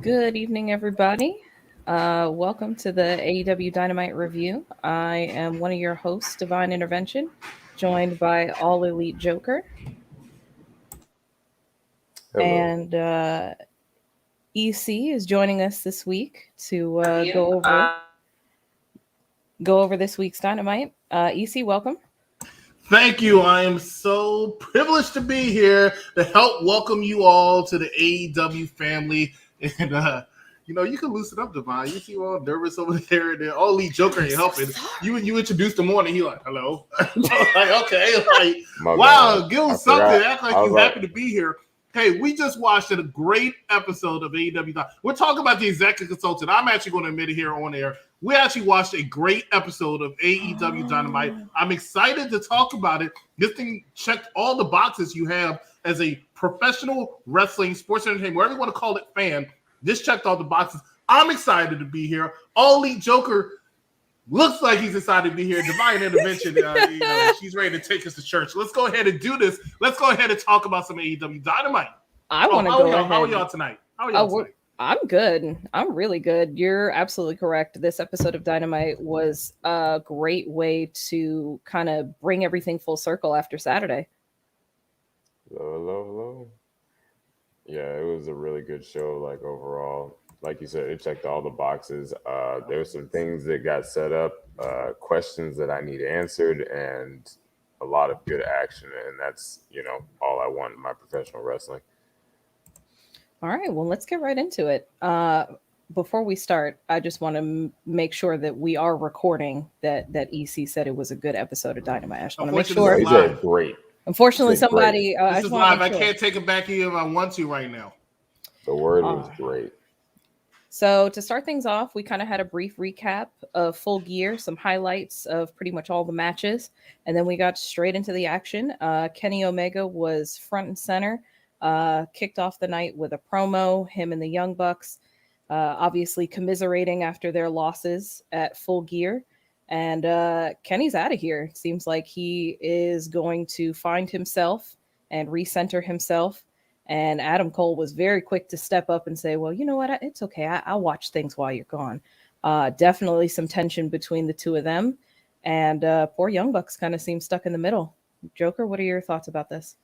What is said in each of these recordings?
Good evening, everybody. Welcome to the AEW Dynamite review. I am one of your hosts, Divine Intervention, joined by All Elite Joker. Hello. And EC is joining us this week to go over this week's Dynamite. EC, welcome. Thank you. I am so privileged to be here to help welcome you all to the AEW family. And you can loosen up, Divine. You see all nervous over there, and then all Elite Joker ain't helping. You introduced him on, and he like, hello. Like, okay, like, wow, give him something. Act like you're happy to be here. Hey, we just watched a great episode of AEW. We're talking about the executive consultant. I'm actually going to admit it here on air. We actually watched a great episode of AEW Dynamite. I'm excited to talk about it. This thing checked all the boxes you have as a professional wrestling, sports entertainment, whatever you want to call it, fan. This checked all the boxes. I'm excited to be here. All Elite Joker looks like he's excited to be here. Divine Intervention, she's ready to take us to church. Let's go ahead and do this. Let's go ahead and talk about some AEW Dynamite. I want to go ahead. How are y'all tonight? Tonight? I'm good. I'm really good. You're absolutely correct. This episode of Dynamite was a great way to kind of bring everything full circle after Saturday. Hello. Yeah, it was a really good show, like overall. Like you said, it checked all the boxes. There were some things that got set up, questions that I need answered, and a lot of good action. And that's, all I want in my professional wrestling. All right, well, let's get right into it. Before we start, I just want to make sure that we are recording that EC said it was a good episode of Dynamite. I just want to make sure. He said great. Unfortunately, somebody... this is live. I can't take it back even if I want to right now. The word was great. So to start things off, we kind of had a brief recap of Full Gear, some highlights of pretty much all the matches, and then we got straight into the action. Kenny Omega was front and center, kicked off the night with a promo, him and the Young Bucks, obviously commiserating after their losses at Full Gear. And Kenny's out of here. It seems like he is going to find himself and recenter himself. And Adam Cole was very quick to step up and say, well, you know what? It's okay. I'll watch things while you're gone. Definitely some tension between the two of them. And poor Young Bucks kind of seems stuck in the middle. Joker, what are your thoughts about this?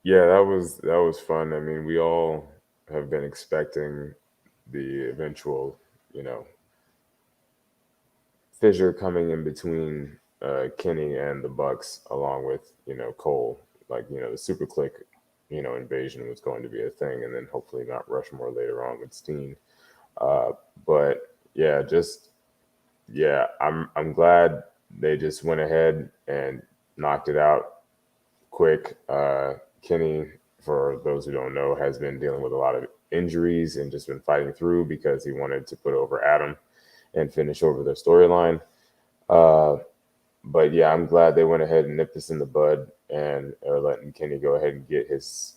Yeah, that was fun. I mean, we all have been expecting the eventual, fissure coming in between Kenny and the Bucks, along with, Cole. Like, the Super Click, invasion was going to be a thing, and then hopefully Mount Rushmore later on with Steen. But yeah, I'm glad they just went ahead and knocked it out quick. Kenny, for those who don't know, has been dealing with a lot of injuries and just been fighting through because he wanted to put over Adam and finish over their storyline. But yeah, I'm glad they went ahead and nipped this in the bud and are letting Kenny go ahead and get his,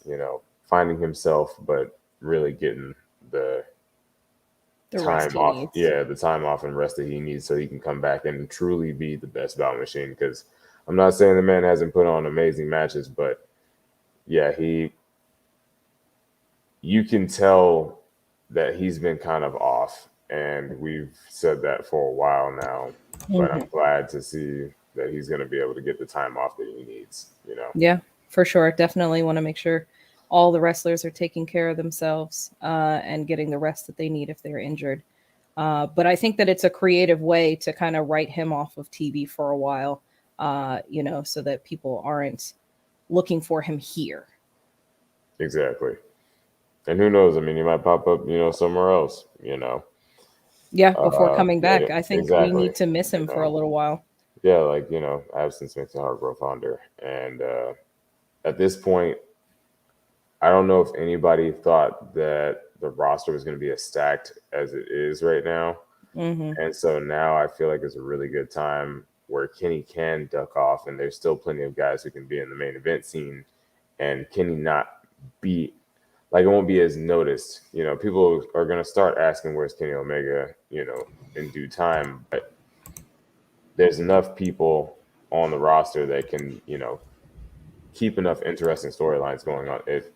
finding himself, but really getting the time off. Yeah, the time off and rest that he needs so he can come back and truly be the best battle machine. Because I'm not saying the man hasn't put on amazing matches, but yeah, you can tell that he's been kind of off. And we've said that for a while now, but I'm glad to see that he's going to be able to get the time off that he needs, Yeah, for sure. Definitely want to make sure all the wrestlers are taking care of themselves and getting the rest that they need if they're injured. But I think that it's a creative way to kind of write him off of TV for a while, so that people aren't looking for him here. Exactly. And who knows? I mean, he might pop up, somewhere else, Yeah, before coming back. Yeah, I think exactly. We need to miss him for a little while. Yeah, like, absence makes the heart grow fonder. And at this point, I don't know if anybody thought that the roster was going to be as stacked as it is right now. Mm-hmm. And so now I feel like it's a really good time where Kenny can duck off, and there's still plenty of guys who can be in the main event scene, and Kenny not be like, it won't be as noticed. People are going to start asking where's Kenny Omega, in due time. But there's enough people on the roster that can, keep enough interesting storylines going on. If,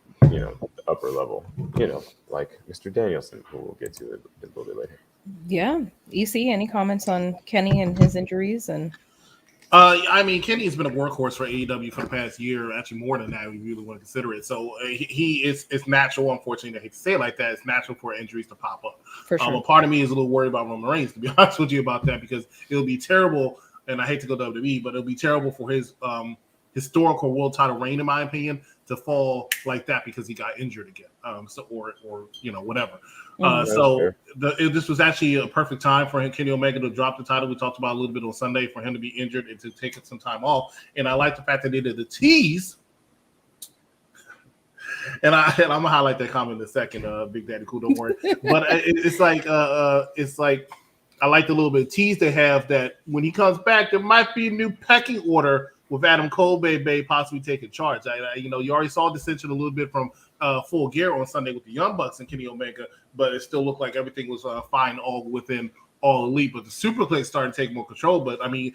upper level, like Mr. Danielson, who we'll get to a little bit later. Yeah. EC, any comments on Kenny and his injuries? And I mean, Kenny's been a workhorse for AEW for the past year, actually more than that. We really want to consider it. So it's natural, unfortunately, I hate to say it like that. It's natural for injuries to pop up. For sure. A part of me is a little worried about Roman Reigns, to be honest with you about that, because it'll be terrible. And I hate to go WWE, but it'll be terrible for his historical world title reign, in my opinion, to fall like that because he got injured again. Or whatever. This was actually a perfect time for Kenny Omega to drop the title. We talked about a little bit on Sunday for him to be injured and to take some time off. And I like the fact that they did the tease. And I'm gonna highlight that comment in a second, Big Daddy Cool. Don't worry. But it's like I like the little bit of tease they have that when he comes back, there might be a new pecking order with Adam Cole, Bay possibly taking charge. You already saw dissension a little bit from Full Gear on Sunday with the Young Bucks and Kenny Omega, but it still looked like everything was fine all within All Elite. But the Superplex started to take more control. But I mean,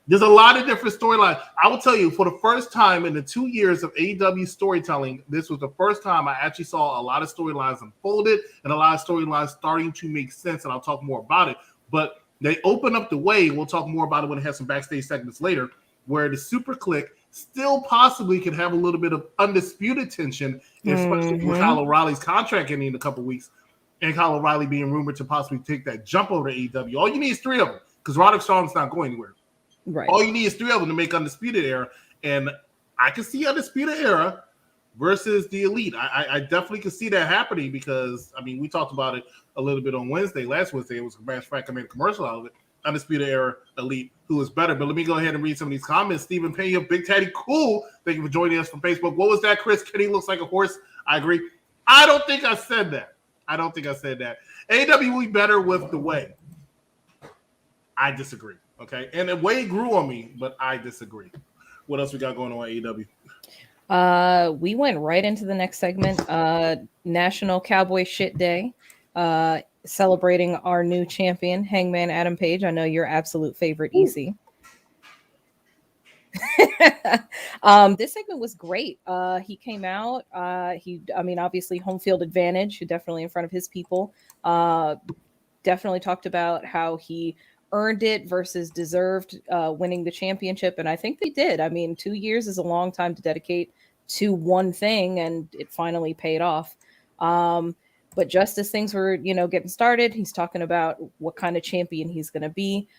there's a lot of different storylines. I will tell you, for the first time in the 2 years of AEW storytelling, this was the first time I actually saw a lot of storylines unfolded and a lot of storylines starting to make sense. And I'll talk more about it. But they open up the way. We'll talk more about it when it has some backstage segments later, where the Super Click still possibly can have a little bit of undisputed tension, especially with Kyle O'Reilly's contract ending in a couple weeks, and Kyle O'Reilly being rumored to possibly take that jump over to AEW. All you need is 3 of them, because Roderick Strong's not going anywhere. Right. All you need is 3 of them to make Undisputed Era, and I can see Undisputed Era versus the Elite. I definitely can see that happening because, I mean, we talked about it a little bit on Wednesday. Last Wednesday, it was a match fact. I made a commercial out of it. Undisputed Era Elite, who is better. But let me go ahead and read some of these comments. Stephen Pena, Big Daddy Cool, thank you for joining us from Facebook. What was that, Chris? Kenny looks like a horse. I agree. I don't think I said that. AEW will be better with the Way. I disagree. Okay, and the Way grew on me, but I disagree. What else we got going on at AEW? We went right into the next segment. National Cowboy Shit Day. Celebrating our new champion, Hangman Adam Page. I know your absolute favorite, EC. This segment was great. He came out. Obviously home field advantage, definitely in front of his people. Definitely talked about how he earned it versus deserved winning the championship. And I think they did. I mean, 2 years is a long time to dedicate to one thing, and it finally paid off. But just as things were, getting started, he's talking about what kind of champion he's going to be.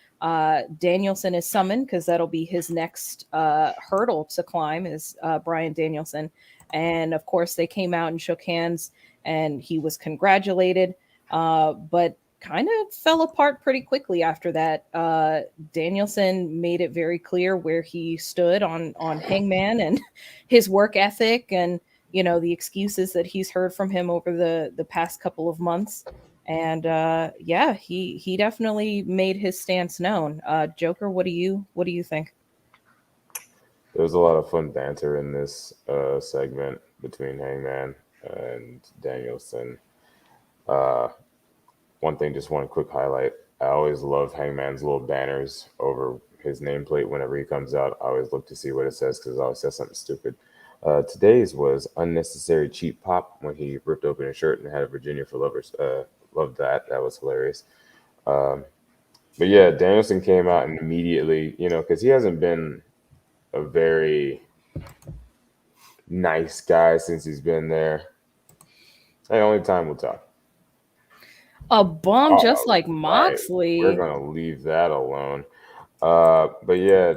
Danielson is summoned because that'll be his next hurdle to climb is Bryan Danielson. And of course, they came out and shook hands and he was congratulated, but kind of fell apart pretty quickly after that. Danielson made it very clear where he stood on Hangman and his work ethic and the excuses that he's heard from him over the past couple of months. And he definitely made his stance known. Joker, what do you think? There was a lot of fun banter in this segment between Hangman and Danielson. One thing, just one quick highlight. I always love Hangman's little banners over his nameplate whenever he comes out. I always look to see what it says because it always says something stupid. Today's was unnecessary cheap pop when he ripped open his shirt and had a Virginia for Lovers. Loved that. That was hilarious. But yeah, Danielson came out and immediately, because he hasn't been a very nice guy since he's been there. Hey, only time will tell. A bum just like Moxley. Right. We're gonna leave that alone. But yeah,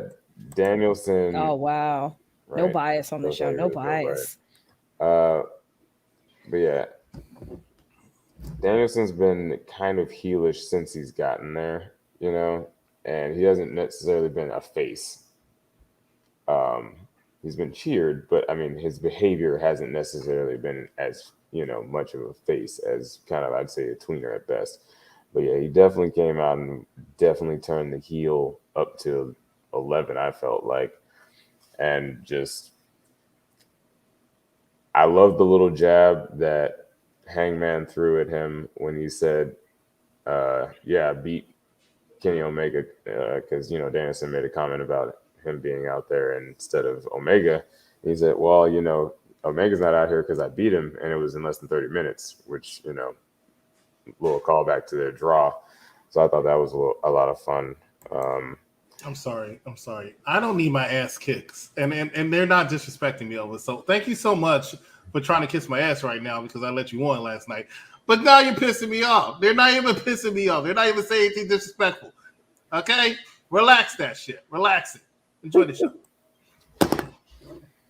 Danielson. Oh wow. Right. No bias on the show. No bias. But yeah, Danielson's been kind of heelish since he's gotten there, and he hasn't necessarily been a face. He's been cheered, but I mean, his behavior hasn't necessarily been as, much of a face as kind of, I'd say, a tweener at best. But yeah, he definitely came out and definitely turned the heel up to 11, I felt like. And just, I love the little jab that Hangman threw at him when he said, beat Kenny Omega, because, Danielson made a comment about him being out there instead of Omega. He said, well, Omega's not out here because I beat him, and it was in less than 30 minutes, which, little callback to their draw. So I thought that was a lot of fun. I'm sorry. I don't need my ass kicks, and they're not disrespecting me over. So thank you so much for trying to kiss my ass right now because I let you on last night. But now you're pissing me off. They're not even pissing me off. They're not even saying anything disrespectful. Okay, relax that shit. Relax it. Enjoy the show.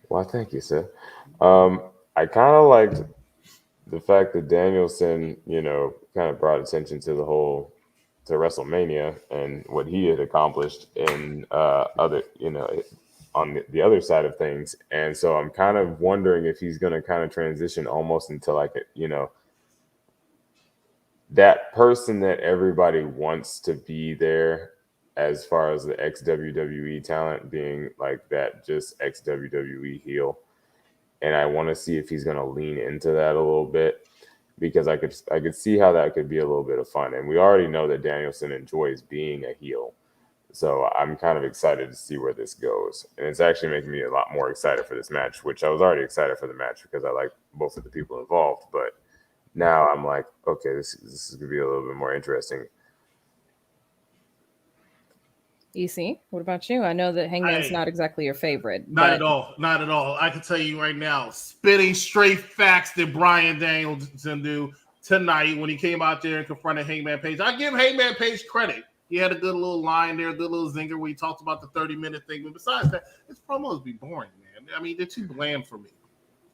Well, thank you, sir. I kind of liked the fact that Danielson, kind of brought attention to to WrestleMania and what he had accomplished in other, on the other side of things. And so I'm kind of wondering if he's going to kind of transition almost into like, that person that everybody wants to be there as far as the ex-WWE talent being like that, just ex-WWE heel. And I want to see if he's going to lean into that a little bit because I could see how that could be a little bit of fun. And we already know that Danielson enjoys being a heel. So I'm kind of excited to see where this goes. And it's actually making me a lot more excited for this match, which I was already excited for the match because I like both of the people involved. But now I'm like, okay, this is going to be a little bit more interesting. EC, what about you? I know that Hangman's not exactly your favorite. Not at all. Not at all. I can tell you right now, spitting straight facts that Bryan Danielson do tonight when he came out there and confronted Hangman Page. I give Hangman Page credit. He had a good little line there, a good little zinger where he talked about the 30-minute thing. But besides that, his promos be boring, man. I mean, they're too bland for me.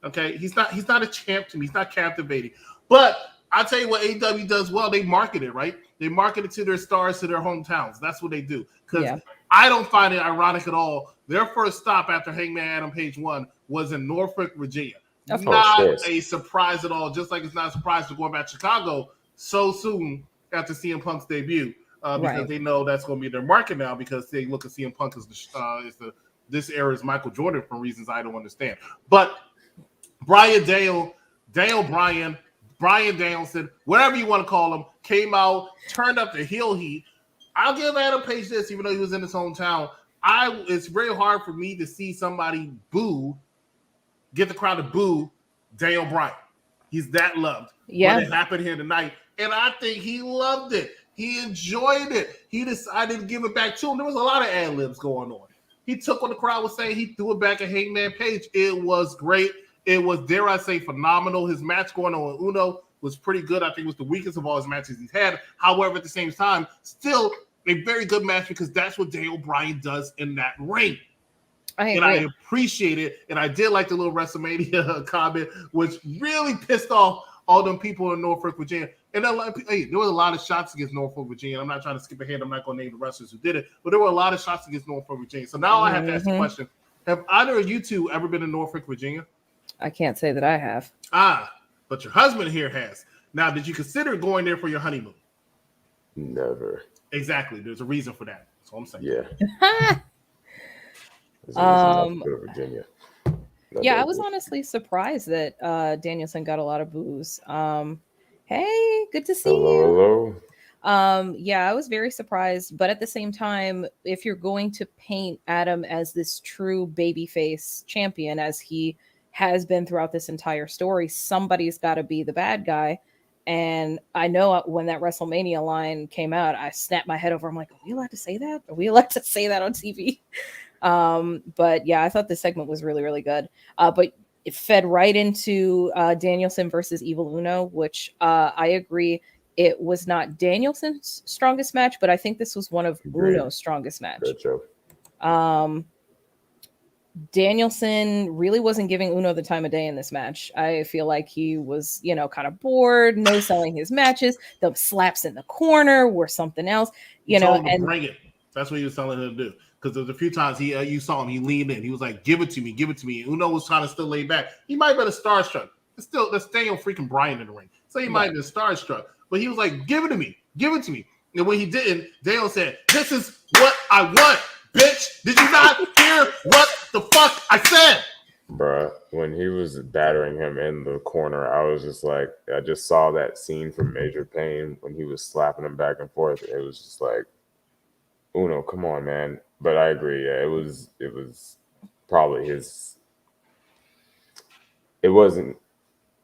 Okay? He's not a champ to me. He's not captivating. But I'll tell you what AEW does well. They market it, right? They market it to their stars, to their hometowns. That's what they do. Because I don't find it ironic at all. Their first stop after Hangman Adam Page won was in Norfolk, Virginia. Not a surprise at all. Just like it's not a surprise to going back to Chicago so soon after CM Punk's debut. Because they know that's going to be their market now because they look at CM Punk as this era's Michael Jordan for reasons I don't understand. But Bryan Danielson, whatever you want to call him, came out, turned up the heel heat. I'll give Adam Page this, even though he was in his hometown. It's very hard for me to see somebody get the crowd to boo Daniel Bryan. He's that loved. Yeah. What happened here tonight. And I think he loved it. He enjoyed it. He decided to give it back to him. There was a lot of ad-libs going on. He took what the crowd was saying. He threw it back at Hangman Page. It was great. It was, dare I say, phenomenal. His match going on with Uno was pretty good. I think it was the weakest of all his matches he's had. However, at the same time, still a very good match because that's what Daniel Bryan does in that ring. I appreciate it. And I did like the little WrestleMania comment, which really pissed off all them people in Norfolk, Virginia. And there was a lot of shots against Norfolk, Virginia. I'm not trying to skip ahead. I'm not going to name the wrestlers who did it. But there were a lot of shots against Norfolk, Virginia. So now I have to ask the question. Have either of you two ever been in Norfolk, Virginia? I can't say that I have. But your husband here has. Now, did you consider going there for your honeymoon? Never. Exactly. There's a reason for that. That's all I'm saying. Yeah. Virginia. Yeah, I was honestly surprised that Danielson got a lot of boos. Hey, good to see you. Hello. Yeah, I was very surprised, but at the same time, if you're going to paint Adam as this true babyface champion, as he has been throughout this entire story, somebody's got to be the bad guy. And I know when that WrestleMania line came out, I snapped my head over. I'm like, are we allowed to say that? Are we allowed to say that on TV? But yeah, I thought this segment was really, really good. But it fed right into Danielson versus Evil Uno, which I agree. It was not Danielson's strongest match, but I think this was one of Uno's strongest match. Danielson really wasn't giving Uno the time of day in this match. I feel like he was, kind of bored, no selling his matches. The slaps in the corner were something else, and bring it. That's what he was telling him to do. Because there's a few times you saw him, he leaned in. He was like, give it to me, give it to me. And Uno was trying to still lay back. He might have been a starstruck. That's Daniel freaking Bryan in the ring. So he might have been starstruck. But he was like, give it to me, give it to me. And when he didn't, Daniel said, this is what I want, bitch. Did you not hear what the fuck I said? Bruh, when he was battering him in the corner, I was just like, I just saw that scene from Major Payne when he was slapping him back and forth. It was just like, Uno, come on, man. But I agree. Yeah, it was probably his it wasn't.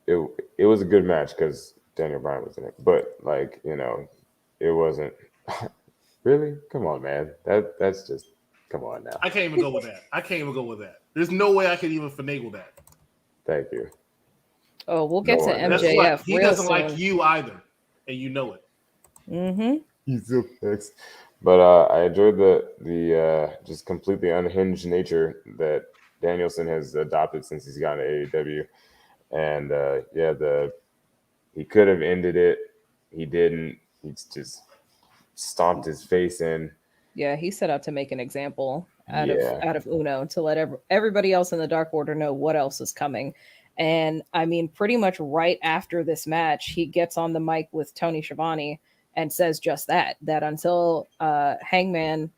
It was a good match because Daniel Bryan was in it, but like it wasn't. Really? Come on, man. That's just come on now. I can't even go with that. There's no way I could even finagle that. Thank you. Oh, we'll get to MJF. Like, he doesn't soon. like you either, and you know it. Mm-hmm. He's so fixed. But I enjoyed the just completely unhinged nature that Danielson has adopted since he's gotten to AEW, and he could have ended it. He didn't. He just stomped his face in. Yeah, he set out to make an example out of Uno to let everybody else in the Dark Order know what else is coming. And I mean, pretty much right after this match, he gets on the mic with Tony Schiavone and says just that until Hangman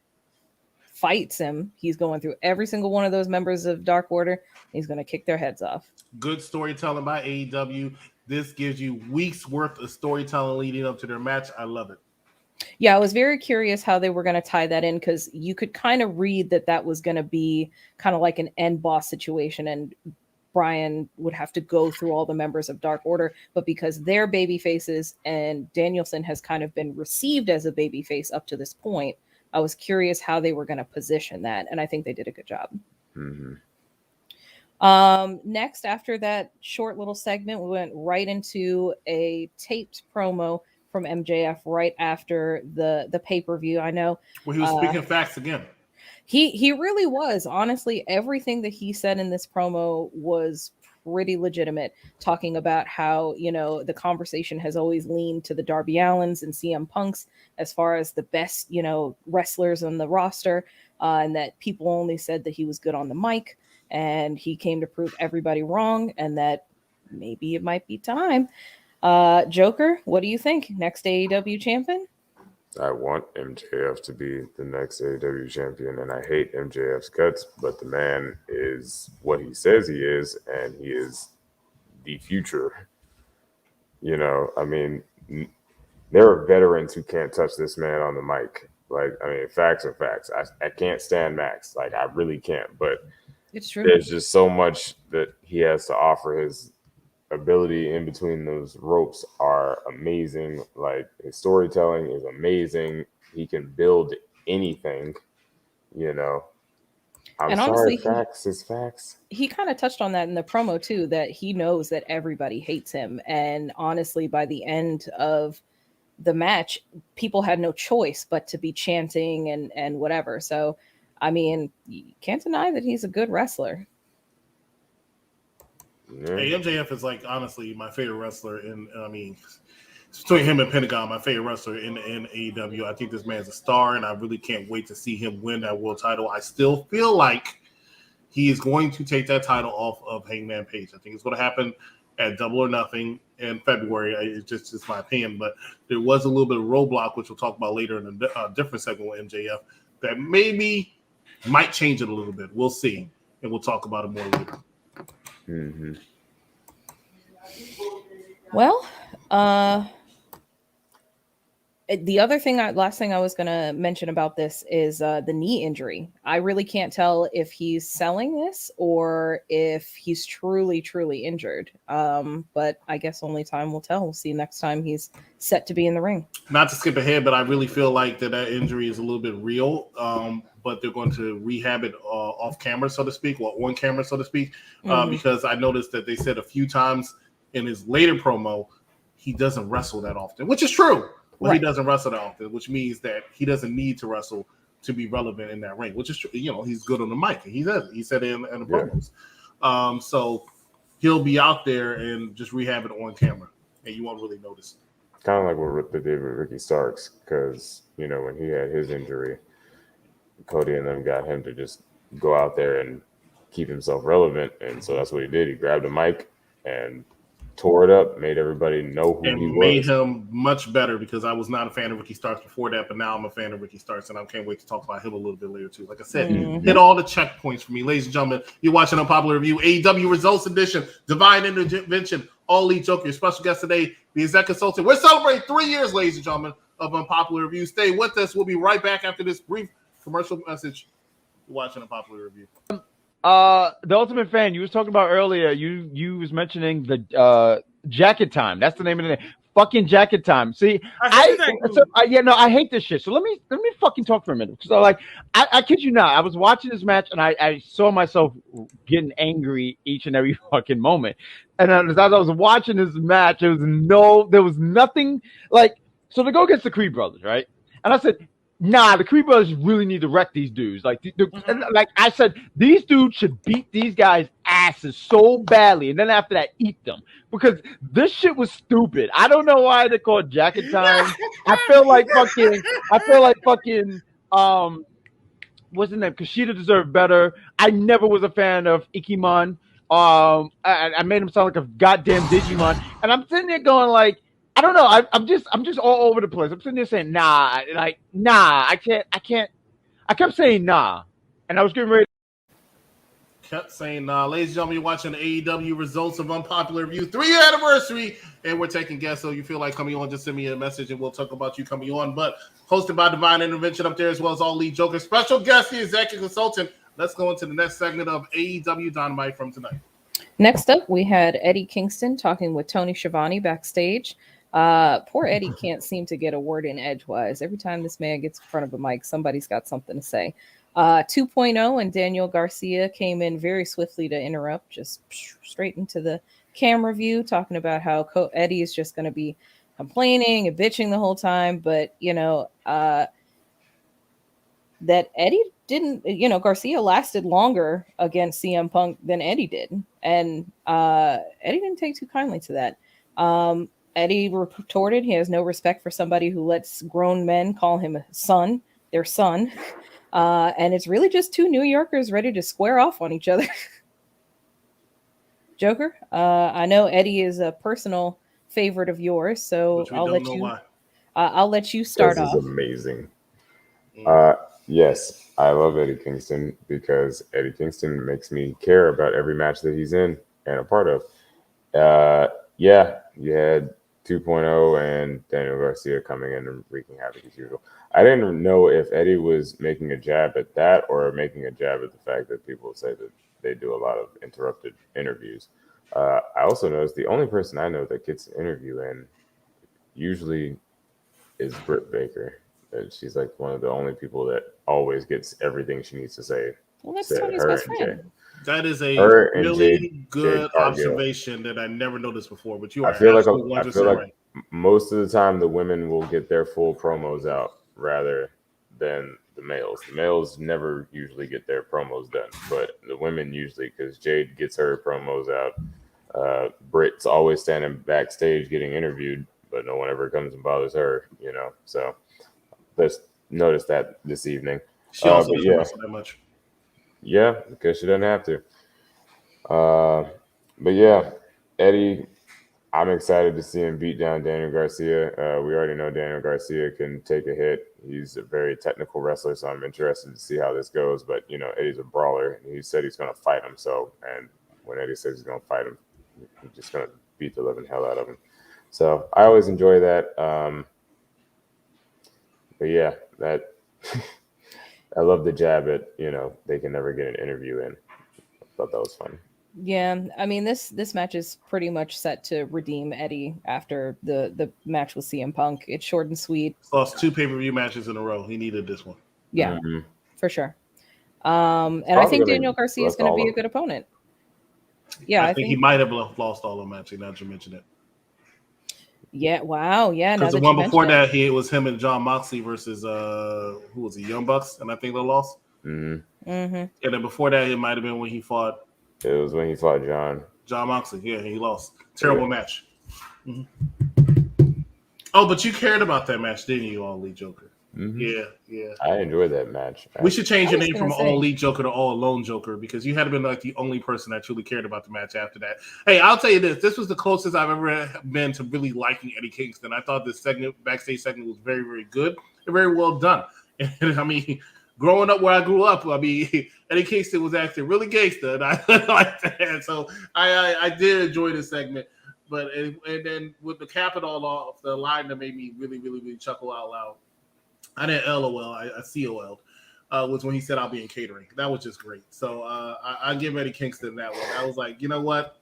fights him, he's going through every single one of those members of Dark Order. He's going to kick their heads off. Good storytelling by AEW. This gives you weeks worth of storytelling leading up to their match. I love it. Yeah, I was very curious how they were going to tie that in, because you could kind of read that was going to be kind of like an end boss situation, and Bryan would have to go through all the members of Dark Order, but because they're baby faces and Danielson has kind of been received as a baby face up to this point, I was curious how they were going to position that, and I think they did a good job. Mm-hmm. Next, after that short little segment, we went right into a taped promo from MJF right after the pay-per-view. I know. Well, he was speaking facts again. He really was. Honestly, everything that he said in this promo was pretty legitimate, talking about how, the conversation has always leaned to the Darby Allins and CM Punks as far as the best, wrestlers on the roster, and that people only said that he was good on the mic, and he came to prove everybody wrong, and that maybe it might be time. Joker, what do you think? Next AEW champion? I want MJF to be the next AEW champion, and I hate MJF's guts, but the man is what he says he is, and he is the future. I mean, there are veterans who can't touch this man on the mic. Like, I mean, facts are facts. I can't stand Max. Like, I really can't, but it's true. There's just so much that he has to offer. His ability in between those ropes are amazing. Like, his storytelling is amazing. He can build anything, I'm sorry, facts is facts. He kind of touched on that in the promo too, that he knows that everybody hates him. And honestly, by the end of the match, people had no choice but to be chanting and whatever. So, I mean, you can't deny that he's a good wrestler. Yeah. Hey, MJF is like, honestly, my favorite wrestler. Between him and Pentagon, my favorite wrestler in AEW. I think this man's a star, and I really can't wait to see him win that world title. I still feel like he is going to take that title off of Hangman Page. I think it's going to happen at Double or Nothing in February. It's just my opinion, but there was a little bit of roadblock, which we'll talk about later in a different segment with MJF, that maybe might change it a little bit. We'll see, and we'll talk about it more later. Mm-hmm. Well, last thing I was going to mention about this is the knee injury. I really can't tell if he's selling this or if he's truly, truly injured. But I guess only time will tell. We'll see next time he's set to be in the ring. Not to skip ahead, but I really feel like that injury is a little bit real. But they're going to rehab it off camera, so to speak, or on camera, so to speak, because I noticed that they said a few times in his later promo, he doesn't wrestle that often, which is true. Well, right. He doesn't wrestle that often, which means that he doesn't need to wrestle to be relevant in that ring, which is true. He's good on the mic. And he does. He said it in the promos. So he'll be out there and just rehab it on camera, and you won't really notice. Kind of like what they did with Ricky Starks, because, when he had his injury, Cody and them got him to just go out there and keep himself relevant. And so that's what he did. He grabbed a mic and tore it up, made everybody know who he was. Made him much better, because I was not a fan of Ricky Starks before that, but now I'm a fan of Ricky Starks, and I can't wait to talk about him a little bit later too. Like I said, hit all the checkpoints for me. Ladies and gentlemen, you're watching Unpopular Review, AEW Results Edition, Divine Intervention, All Elite Joker, your special guest today, the exec consultant. We're celebrating 3 years, ladies and gentlemen, of Unpopular Review. Stay with us. We'll be right back after this brief commercial message. You're watching Unpopular Review. The Ultimate Fan, you was talking about earlier, you was mentioning the Jacket Time. That's the name of the name. Fucking Jacket Time. See, I hate this shit. So let me fucking talk for a minute. So I kid you not, I was watching this match and I saw myself getting angry each and every fucking moment. And as I was watching this match, there was nothing like. So they go against the Creed brothers, right? And I said, nah, the Creed brothers really need to wreck these dudes. Like I said, these dudes should beat these guys' asses so badly, and then after that, eat them, because this shit was stupid. I don't know why they called Jacket Time. I feel like fucking what's his name? Kushida deserved better. I never was a fan of Ikiman. I made him sound like a goddamn Digimon, and I'm sitting there going like, I don't know. I'm just all over the place. I'm sitting there saying nah, I can't. I kept saying nah, and I was getting ready. Kept saying nah. Ladies and gentlemen, you're watching the AEW results of Unpopular Review 3-year anniversary, and we're taking guests. So you feel like coming on, just send me a message, and we'll talk about you coming on. But hosted by Divine Intervention up there, as well as All Elite Joker. Special guest, the executive consultant. Let's go into the next segment of AEW Dynamite from tonight. Next up, we had Eddie Kingston talking with Tony Schiavone backstage. Poor Eddie can't seem to get a word in edgewise. Every time this man gets in front of a mic, somebody's got something to say. 2.0 and Daniel Garcia came in very swiftly to interrupt, just straight into the camera view, talking about how Eddie is just going to be complaining and bitching the whole time. But, that Eddie didn't, Garcia lasted longer against CM Punk than Eddie did. And Eddie didn't take too kindly to that. Eddie retorted he has no respect for somebody who lets grown men call him their son. And it's really just two New Yorkers ready to square off on each other. Joker, I know Eddie is a personal favorite of yours, so I'll let you start off. This is amazing. Yes, I love Eddie Kingston because Eddie Kingston makes me care about every match that he's in and a part of. Yeah, you had 2.0 and Daniel Garcia coming in and wreaking havoc as usual. I didn't know if Eddie was making a jab at that or making a jab at the fact that people say that they do a lot of interrupted interviews. I also noticed the only person I know that gets an interview in usually is Britt Baker. She's like one of the only people that always gets everything she needs to say. Well, that's Tony's best friend. That is a really good observation that I never noticed before. But you are right. Most of the time the women will get their full promos out rather than the males. The males never usually get their promos done, but the women usually, because Jade gets her promos out. Britt's always standing backstage getting interviewed, but no one ever comes and bothers her, So let's notice that this evening. She also doesn't wrestle that much. Yeah, because she doesn't have to. But yeah, Eddie, I'm excited to see him beat down Daniel Garcia. We already know Daniel Garcia can take a hit. He's a very technical wrestler, so I'm interested to see how this goes. But, Eddie's a brawler. He said he's going to fight him. And when Eddie says he's going to fight him, he's just going to beat the living hell out of him. So I always enjoy that. But yeah, that I love the jab at, they can never get an interview in. I thought that was fun. Yeah, I mean, this match is pretty much set to redeem Eddie after the match with CM Punk. It's short and sweet. Lost 2 pay-per-view matches in a row. He needed this one. Yeah, for sure. And I think Daniel Garcia is going to be a good opponent. Yeah, I think he might have lost all of them, actually, now that you mention it. Yeah, wow, yeah. Because the one before that, it was him and John Moxley versus, who was it, Young Bucks, and I think they lost. Mm-hmm. And then before that, it might have been when he fought. It was when he fought John Moxley. Yeah, he lost. Terrible match. Mm-hmm. Oh, but you cared about that match, didn't you, All Elite Joker? Mm-hmm. Yeah. I enjoyed that match. We should change your name from All Elite Joker to All Alone Joker because you had been like the only person that truly cared about the match after that. Hey, I'll tell you this. This was the closest I've ever been to really liking Eddie Kingston. I thought this backstage segment was very, very good and very well done. And I mean, growing up where I grew up, Eddie Kingston was actually really gangster, and I liked that. So I did enjoy this segment. But and then with the capital off, the line that made me really, really, really chuckle out loud. I didn't LOL, I COL'd. was when he said I'll be in catering. That was just great. So I give Eddie Kingston that one. I was like, you know what?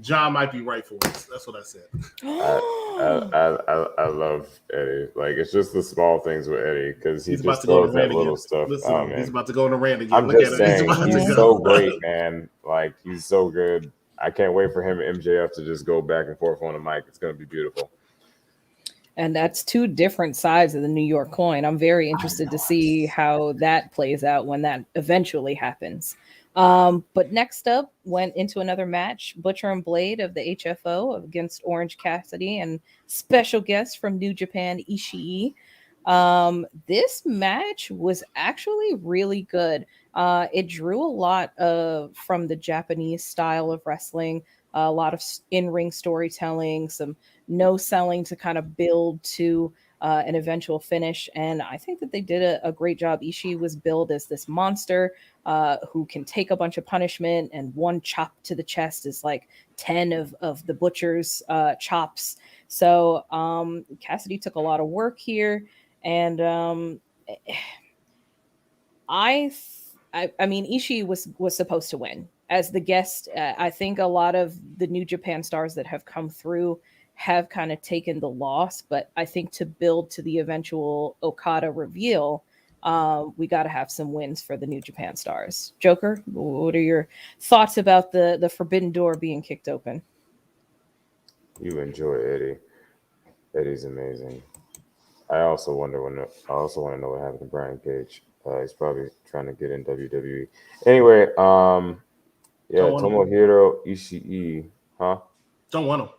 John might be right for us. That's what I said. I love Eddie. Like, it's just the small things with Eddie because he's just throws that little again. stuff. Listen, he's about to go on a rant again. I'm just saying, he's so great, man. Like, he's so good. I can't wait for him and MJF to just go back and forth on the mic. It's going to be beautiful. And that's two different sides of the New York coin. I'm very interested to see how that plays out when that eventually happens. But next up went into another match, Butcher and Blade of the HFO against Orange Cassidy and special guest from New Japan, Ishii. This match was actually really good. It drew a lot from the Japanese style of wrestling, a lot of in-ring storytelling, some no selling to kind of build to an eventual finish. And I think that they did a great job. Ishii was billed as this monster who can take a bunch of punishment, and one chop to the chest is like 10 of the Butcher's chops. So Cassidy took a lot of work here. And I mean, Ishii was supposed to win as the guest. I think a lot of the New Japan stars that have come through have kind of taken the loss, but I think to build to the eventual Okada reveal, we got to have some wins for the New Japan stars. Joker, what are your thoughts about the forbidden door being kicked open? You enjoy Eddie. Eddie's amazing. I also want to know what happened to Bryan Page. He's probably trying to get in WWE. Anyway, Tomohiro Ishii, huh? Don't want him.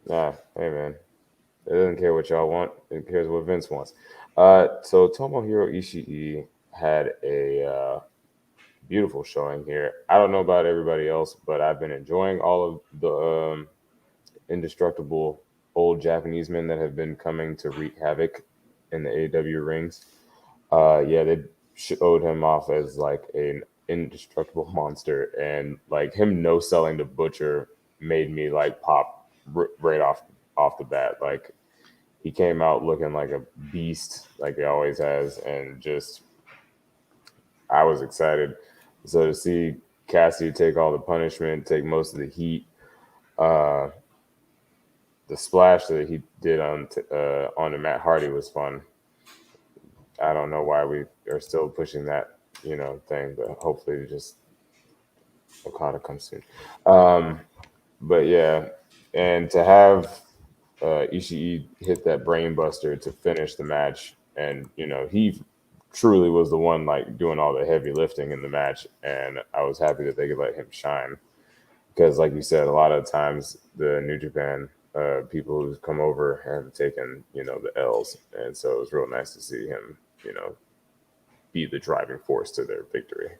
Nah, hey man, it doesn't care what y'all want. It cares what Vince wants. So Tomohiro Ishii had a beautiful showing here. I don't know about everybody else, but I've been enjoying all of the indestructible old Japanese men that have been coming to wreak havoc in the AEW rings. They showed him off as like an indestructible monster, and like him no selling the Butcher made me like pop right off the bat. Like, he came out looking like a beast, like he always has, and just I was excited. So to see Cassidy take all the punishment, take most of the heat, the splash that he did on the Matt Hardy was fun. I don't know why we are still pushing that, thing, but hopefully just Okada comes soon. But yeah, and to have Ishii hit that brain buster to finish the match, and he truly was the one like doing all the heavy lifting in the match, and I was happy that they could let him shine, because like you said, a lot of times the New Japan people who've come over have taken the L's, and so it was real nice to see him be the driving force to their victory.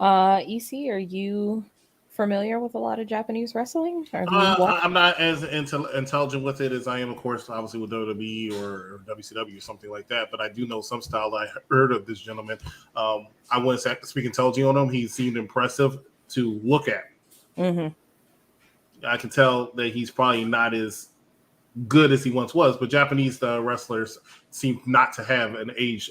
EC, are you familiar with a lot of Japanese wrestling? I'm not as intelligent with it as I am, of course, obviously with WWE or WCW or something like that. But I do know some style. I heard of this gentleman. I wouldn't speak intelligently on him. He seemed impressive to look at. Mm-hmm. I can tell that he's probably not as good as he once was. But Japanese wrestlers seem not to have an age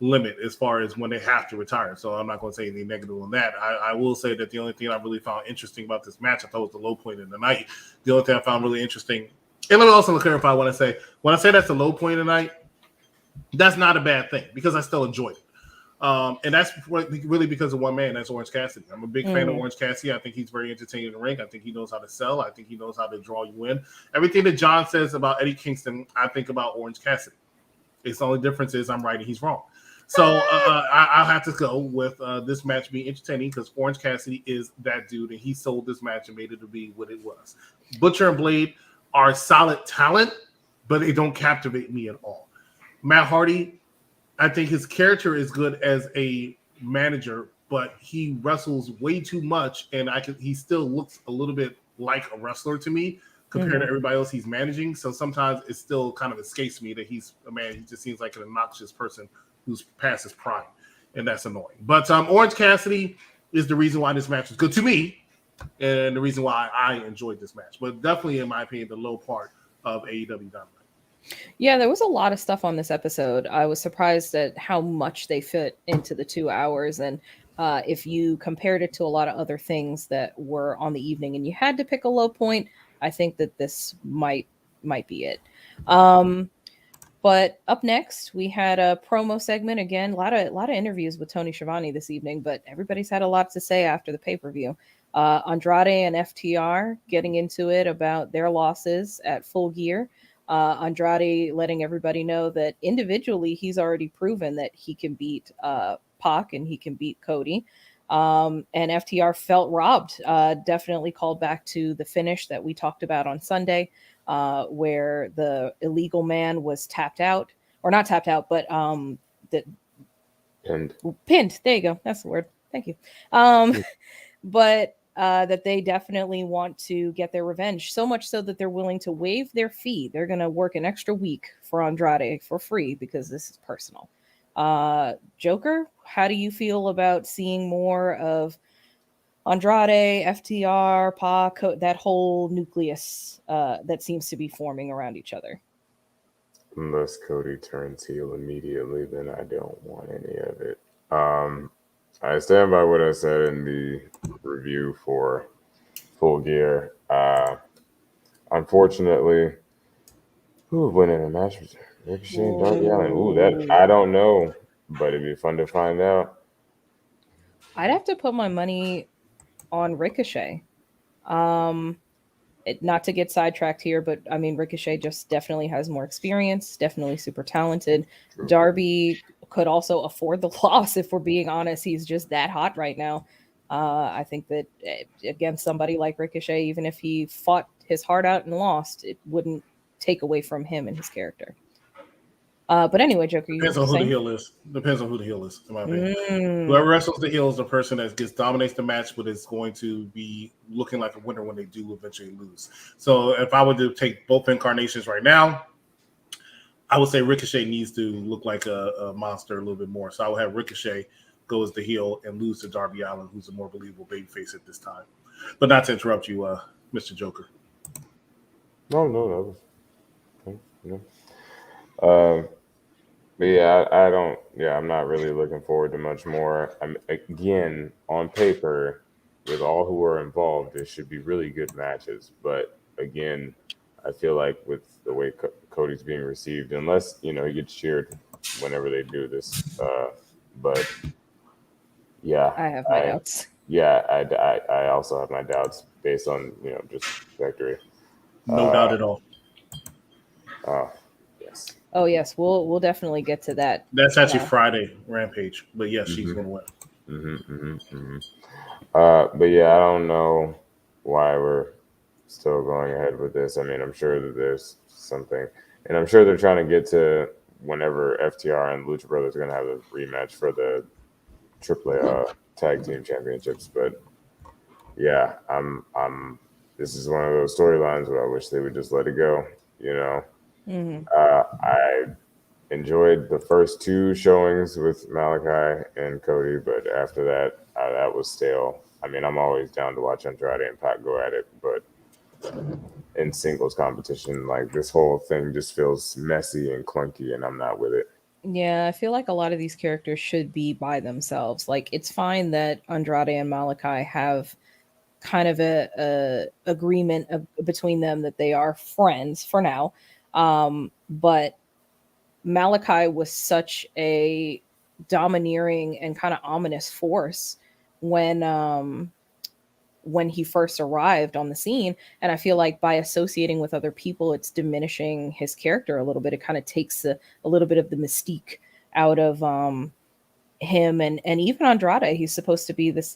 limit as far as when they have to retire. So I'm not going to say anything negative on that. I will say that the only thing I really found interesting about this match, I thought was the low point in the night. The only thing I found really interesting, and let me also clarify when I say that's the low point of the night, that's not a bad thing, because I still enjoyed it. And that's really because of one man, that's Orange Cassidy. I'm a big fan of Orange Cassidy. I think he's very entertaining in the ring. I think he knows how to sell. I think he knows how to draw you in. Everything that John says about Eddie Kingston, I think about Orange Cassidy. It's the only difference is I'm right and he's wrong. So I'll have to go with this match being entertaining, because Orange Cassidy is that dude, and he sold this match and made it to be what it was. Butcher and Blade are solid talent, but they don't captivate me at all. Matt Hardy, I think his character is good as a manager, but he wrestles way too much, and he still looks a little bit like a wrestler to me compared to everybody else he's managing. So sometimes it still kind of escapes me that he's a man. He just seems like an obnoxious person who's past his prime, and that's annoying. But Orange Cassidy is the reason why this match is good to me, and the reason why I enjoyed this match. But definitely, in my opinion, the low part of AEW Dynamite. Yeah, there was a lot of stuff on this episode. I was surprised at how much they fit into the 2 hours. And if you compared it to a lot of other things that were on the evening and you had to pick a low point, I think that this might be it. But up next, we had a promo segment again. A lot of interviews with Tony Schiavone this evening, but everybody's had a lot to say after the pay-per-view. Andrade and FTR getting into it about their losses at Full Gear. Andrade letting everybody know that individually he's already proven that he can beat Pac and he can beat Cody. And FTR felt robbed. Definitely called back to the finish that we talked about on Sunday, where the illegal man was tapped out, or not tapped out, but pinned. There you go. That's the word. Thank you. But that they definitely want to get their revenge, so much so that they're willing to waive their fee. They're going to work an extra week for Andrade for free because this is personal. Joker, how do you feel about seeing more of Andrade, FTR, Pac, that whole nucleus that seems to be forming around each other? Unless Cody turns heel immediately, then I don't want any of it. I stand by what I said in the review for Full Gear. Unfortunately, who would win in a match with Ricochet and Darby Allin? Ooh, that I don't know, but it'd be fun to find out. I'd have to put my money on Ricochet. Not to get sidetracked here, but I mean, Ricochet just definitely has more experience, definitely super talented. True. Darby could also afford the loss, if we're being honest. He's just that hot right now. I think that against somebody like Ricochet, even if he fought his heart out and lost, it wouldn't take away from him and his character. But anyway, Joker, depends on who the heel is. Depends on who the heel is, in my opinion. Whoever wrestles the heel is the person that dominates the match, but is going to be looking like a winner when they do eventually lose. So if I were to take both incarnations right now, I would say Ricochet needs to look like a monster a little bit more. So I would have Ricochet go as the heel and lose to Darby Allin, who's a more believable babyface at this time. But not to interrupt you, Mr. Joker. No. But yeah, I don't. Yeah, I'm not really looking forward to much more. Again, on paper, with all who are involved, it should be really good matches. But again, I feel like with the way Cody's being received, unless he gets cheered whenever they do this. But yeah, I have my doubts. Yeah, I also have my doubts based on just trajectory. No doubt at all. Yes. Oh yes, we'll definitely get to that. That's actually Friday, Rampage. But yes, she's going to win. But yeah, I don't know why we're still going ahead with this. I mean, I'm sure that there's something, and I'm sure they're trying to get to whenever FTR and Lucha Brothers are going to have a rematch for the AAA Tag Team Championships. But yeah, this is one of those storylines where I wish they would just let it go. I enjoyed the first two showings with Malachi and Cody, but after that, that was stale. I mean, I'm always down to watch Andrade and Pac go at it, but in singles competition, like this whole thing just feels messy and clunky, and I'm not with it. Yeah, I feel like a lot of these characters should be by themselves. Like, it's fine that Andrade and Malachi have kind of a agreement between them that they are friends for now. But Malachi was such a domineering and kind of ominous force when he first arrived on the scene. And I feel like by associating with other people, it's diminishing his character a little bit. It kind of takes a little bit of the mystique out of him. And even Andrade, he's supposed to be this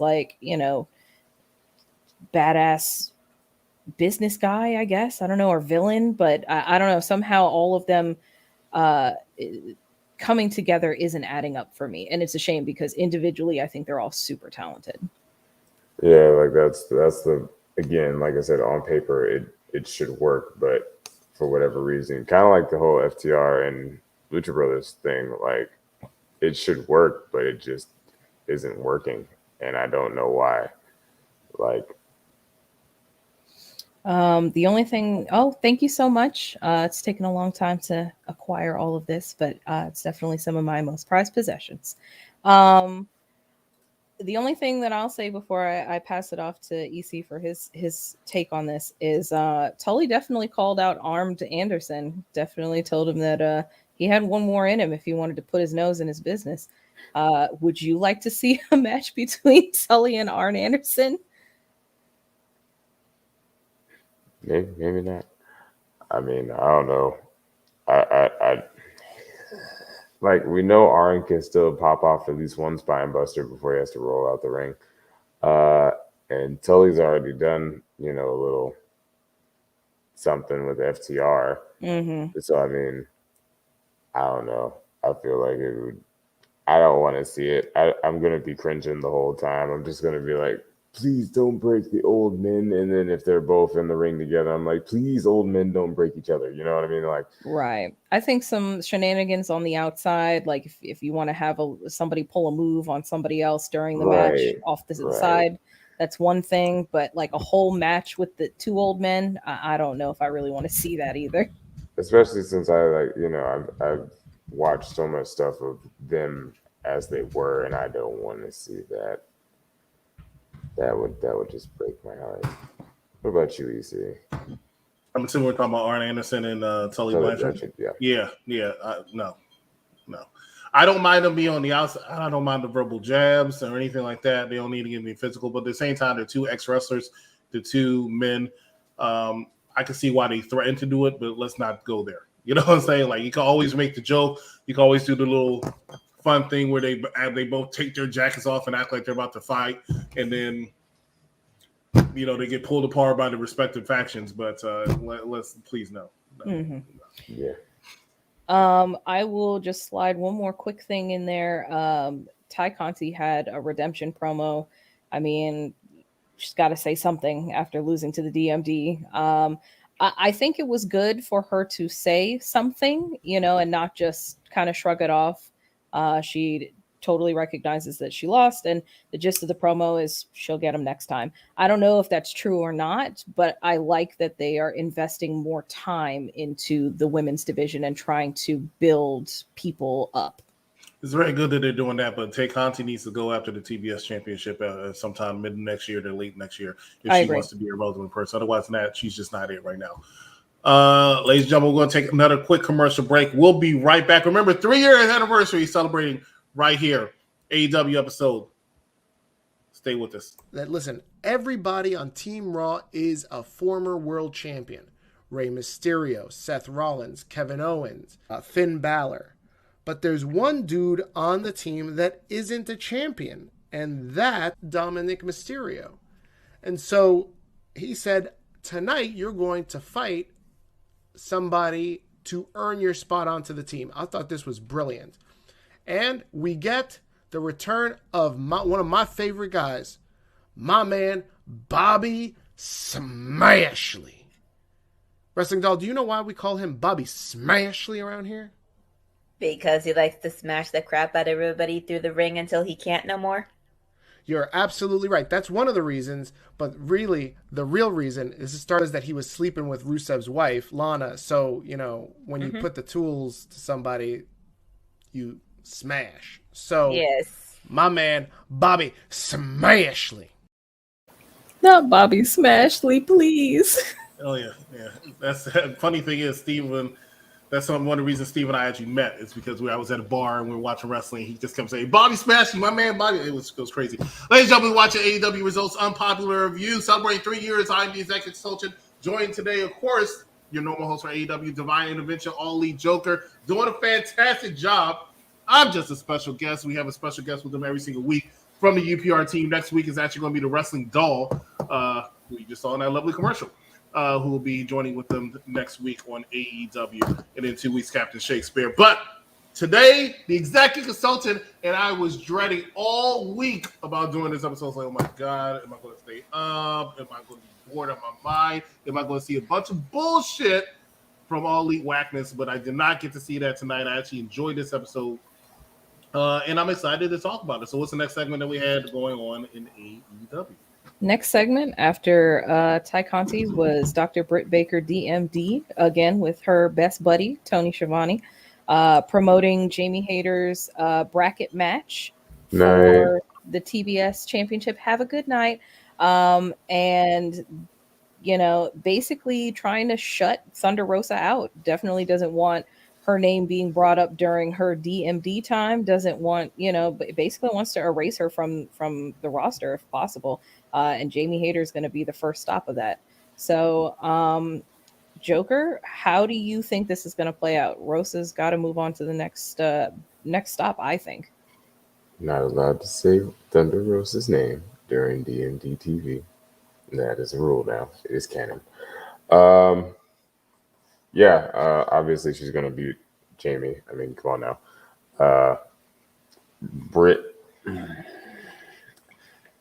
badass business guy, I guess. I don't know, or villain, but I don't know. Somehow all of them coming together isn't adding up for me. And it's a shame because individually, I think they're all super talented. Yeah, like that's the, again, like I said, on paper, it should work, but for whatever reason, kind of like the whole FTR and Lucha Brothers thing, like it should work, but it just isn't working. And I don't know why. Like, The only thing, thank you so much. It's taken a long time to acquire all of this, but it's definitely some of my most prized possessions. The only thing that I'll say before I pass it off to EC for his take on this is Tully definitely called out Armed Anderson. Definitely told him that he had one more in him if he wanted to put his nose in his business. Would you like to see a match between Tully and Arn Anderson? Maybe not. I mean, I don't know. I like, we know Arn can still pop off at least one spine buster before he has to roll out the ring. And Tully's already done, a little something with FTR. Mm-hmm. So, I mean, I don't know. I feel like it would. I don't want to see it. I'm going to be cringing the whole time. I'm just going to be like, please don't break the old men. And then if they're both in the ring together, I'm like, please, old men, don't break each other. You know what I mean? Like, right. I think some shenanigans on the outside, like if you want to have somebody pull a move on somebody else during the match off the side, that's one thing. But like a whole match with the two old men, I don't know if I really want to see that either. Especially since I've watched so much stuff of them as they were, and I don't want to see that. That would just break my heart. What about you, EC? I'm assuming we're talking about Arn Anderson and Tully Blanchard. Yeah. No. I don't mind them being on the outside. I don't mind the verbal jabs or anything like that. They don't need to get me physical, but at the same time, they're two ex-wrestlers, the two men. I can see why they threaten to do it, but let's not go there. You know what I'm saying? Like, you can always make the joke. You can always do the little fun thing where they both take their jackets off and act like they're about to fight, and then they get pulled apart by the respective factions. But let's please no. Mm-hmm. Yeah. I will just slide one more quick thing in there. Ty Conti had a redemption promo. I mean, she's got to say something after losing to the DMD. I think it was good for her to say something, and not just kind of shrug it off. She totally recognizes that she lost, and the gist of the promo is she'll get him next time. I don't know if that's true or not, but I like that they are investing more time into the women's division and trying to build people up. It's very good that they're doing that, but Tay Conti needs to go after the TBS championship sometime mid next year to late next year if she wants to be a relevant person. Otherwise than that, she's just not it right now. Ladies and gentlemen, we're going to take another quick commercial break. We'll be right back. Remember, 3-year anniversary celebrating right here. AEW episode. Stay with us. Listen, everybody on Team Raw is a former world champion. Rey Mysterio, Seth Rollins, Kevin Owens, Finn Balor. But there's one dude on the team that isn't a champion, and that's Dominic Mysterio. And so he said, tonight you're going to fight somebody to earn your spot onto the team. I thought this was brilliant. And we get the return of one of my favorite guys, my man, Bobby Smashley. Wrestling Doll, do you know why we call him Bobby Smashley around here? Because he likes to smash the crap out of everybody through the ring until he can't no more? You're absolutely right. That's one of the reasons, but really, the real reason is that he was sleeping with Rusev's wife, Lana. So, when you put the tools to somebody, you smash. So, yes, my man, Bobby Smashley. Not Bobby Smashley, please. Oh, yeah. That's the funny thing is, Steven, that's one of the reasons Steve and I actually met. It's because I was at a bar and we were watching wrestling. He just kept saying, Bobby Smashley, my man, Bobby. It was crazy. Ladies and gentlemen, watching AEW Results Unpopular Review, celebrating 3 years. I'm the executive consultant. Joined today, of course, your normal host for AEW, Divine Intervention, All Elite Joker, doing a fantastic job. I'm just a special guest. We have a special guest with them every single week from the UPR team. Next week is actually going to be the Wrestling Doll, who you just saw in that lovely commercial. Who will be joining with them next week on AEW, and in 2 weeks, Captain Shakespeare. But today, the executive consultant and I was dreading all week about doing this episode. I was like, oh my God, am I going to stay up? Am I going to be bored out of my mind? Am I going to see a bunch of bullshit from All Elite Whackness? But I did not get to see that tonight. I actually enjoyed this episode, and I'm excited to talk about it. So what's the next segment that we had going on in AEW? Next segment after Ty Conti was Dr. Britt Baker, DMD, again with her best buddy, Tony Schiavone, promoting Jamie Hayter's bracket match for the TBS Championship. Have a good night. And, basically trying to shut Thunder Rosa out. Definitely doesn't want her name being brought up during her DMD time. Doesn't want, basically wants to erase her from the roster if possible. And Jamie Hayter is going to be the first stop of that. So, Joker, how do you think this is going to play out? Rosa's got to move on to the next stop, I think. Not allowed to say Thunder Rosa's name during DMD TV. That is a rule now. It is canon. Obviously she's going to beat Jamie. I mean, come on now. Britt, I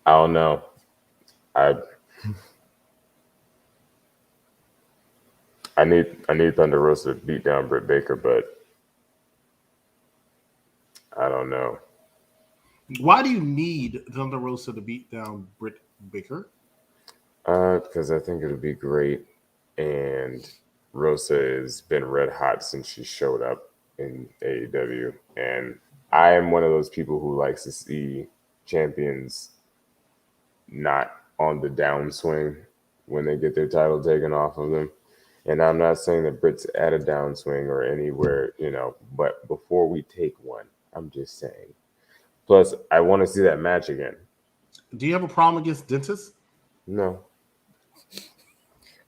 don't know. I need Thunder Rosa to beat down Britt Baker, but I don't know. Why do you need Thunder Rosa to beat down Britt Baker? Because I think it'll be great, and Rosa has been red hot since she showed up in AEW, and I am one of those people who likes to see champions not on the downswing when they get their title taken off of them. And I'm not saying that Britt's at a downswing or anywhere, but before we take one, I'm just saying. Plus, I want to see that match again. Do you have a problem against dentists? No.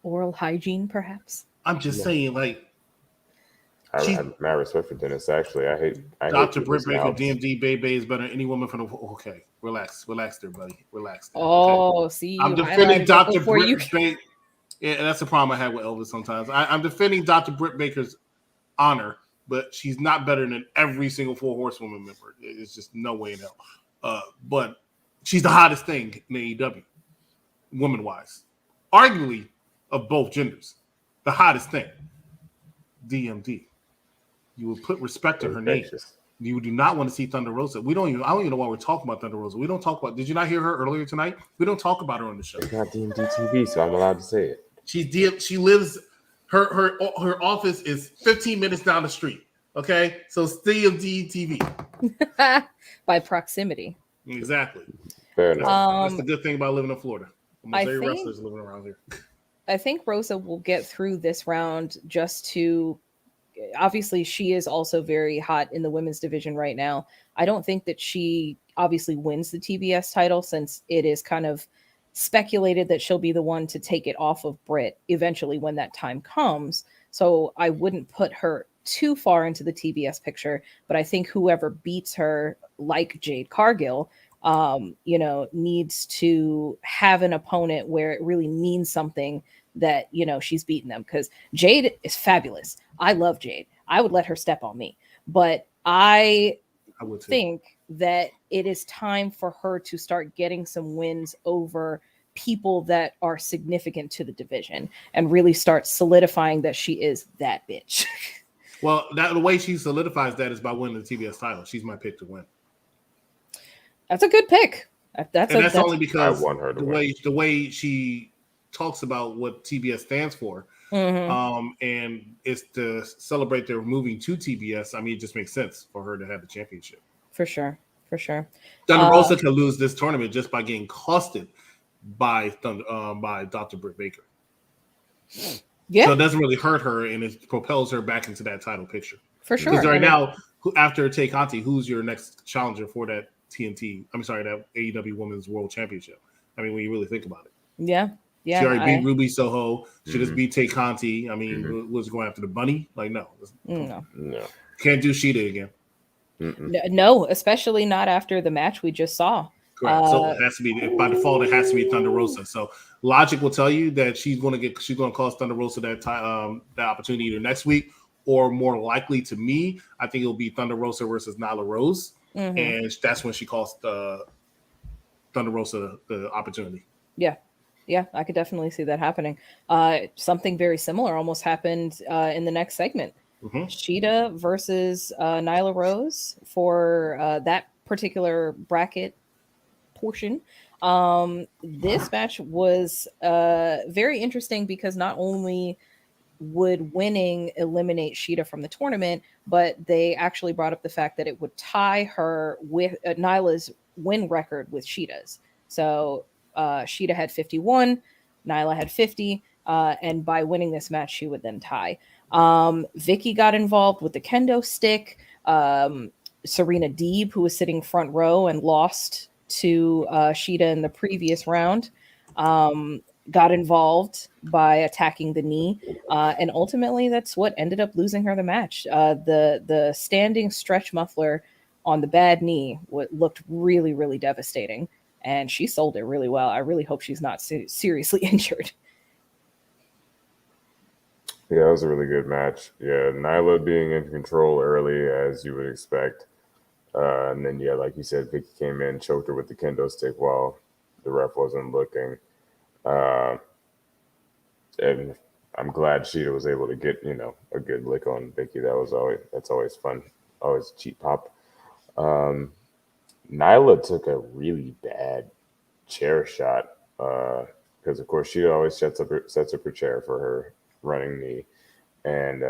Oral hygiene, perhaps? I'm just saying, like... I have mad respect for dentists, actually. I hate Dr. Britt Baker, DMD, Bebe is better than any woman from the... Okay, relax there, buddy. Relax there. Oh, okay. See, I'm defending Dr. Britt Baker. Yeah, that's the problem I had with Elvis sometimes. I'm defending Dr. Britt Baker's honor, but she's not better than every single Four Horsewoman member. It's just no way in hell. But she's the hottest thing in AEW, woman-wise. Arguably, of both genders. The hottest thing. DMD. You would put respect to her name. You do not want to see Thunder Rosa. I don't even know why we're talking about Thunder Rosa. We don't talk about... Did you not hear her earlier tonight? We don't talk about her on the show. It's not DMD TV, so I'm allowed to say it. She lives... Her office is 15 minutes down the street. Okay? So it's DMD TV. By proximity. Exactly. Fair enough. That's the good thing about living in Florida. Almost every wrestler's living around here. I think Rosa will get through this round just to... Obviously, she is also very hot in the women's division right now. I don't think that she obviously wins the TBS title, since it is kind of speculated that she'll be the one to take it off of Britt eventually when that time comes. So I wouldn't put her too far into the TBS picture, but I think whoever beats her, like Jade Cargill, needs to have an opponent where it really means something that, she's beaten them, because Jade is fabulous. I love Jade. I would let her step on me, but I would think that it is time for her to start getting some wins over people that are significant to the division and really start solidifying that she is that bitch. Well, the way she solidifies that is by winning the TBS title. She's my pick to win. That's a good pick. That's only because I want her to win. The way she talks about what TBS stands for, and it's to celebrate their moving to TBS. I mean, it just makes sense for her to have the championship. For sure. Thunder Rosa could lose this tournament just by getting costed by Dr. Britt Baker. Yeah. So it doesn't really hurt her, and it propels her back into that title picture. For sure. Because right now, after Tay Conti, who's your next challenger for that that AEW Women's World Championship? I mean, when you really think about it. Yeah. She already beat Ruby Soho. She just beat Tay Conti. I mean, was going after the bunny? Like, no. Can't do Shida again. No, especially not after the match we just saw. Correct. So it has to be, by default, it has to be Thunder Rosa. So logic will tell you that she's going to cost Thunder Rosa that opportunity either next week, or more likely to me, I think it'll be Thunder Rosa versus Nyla Rose, and that's when she cost Thunder Rosa the opportunity. Yeah, I could definitely see that happening. Something very similar almost happened in the next segment. Shida versus Nyla Rose for that particular bracket portion. This match was very interesting because not only would winning eliminate Shida from the tournament, but they actually brought up the fact that it would tie her with Nyla's win record with Shida's. So Shida had 51, Nyla had 50, and by winning this match, she would then tie. Vicky got involved with the kendo stick. Serena Deeb, who was sitting front row and lost to Shida in the previous round, got involved by attacking the knee, and ultimately that's what ended up losing her the match. The standing stretch muffler on the bad knee looked really, really devastating, and she sold it really well. I really hope she's not seriously injured. Yeah, it was a really good match. Yeah, Nyla being in control early, as you would expect. And then, yeah, like you said, Vicky came in, choked her with the kendo stick while the ref wasn't looking. And I'm glad Shida was able to get, a good lick on Vicky. That's always fun. Always cheap pop. Nyla took a really bad chair shot because, of course, Shida always sets up her chair for her running knee. And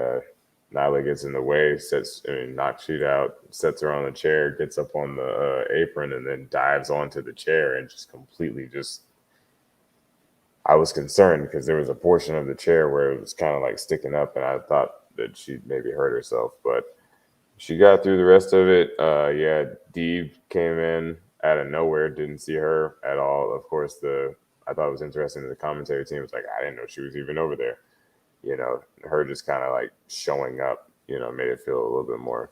Nyla gets in the way, knocks Shida out, sets her on the chair, gets up on the apron, and then dives onto the chair and just completely I was concerned because there was a portion of the chair where it was kind of like sticking up, and I thought that she'd maybe hurt herself, but she got through the rest of it. Deeb came in out of nowhere, didn't see her at all. Of course, I thought it was interesting that the commentary team was like, I didn't know she was even over there. Her just kind of like showing up, made it feel a little bit more,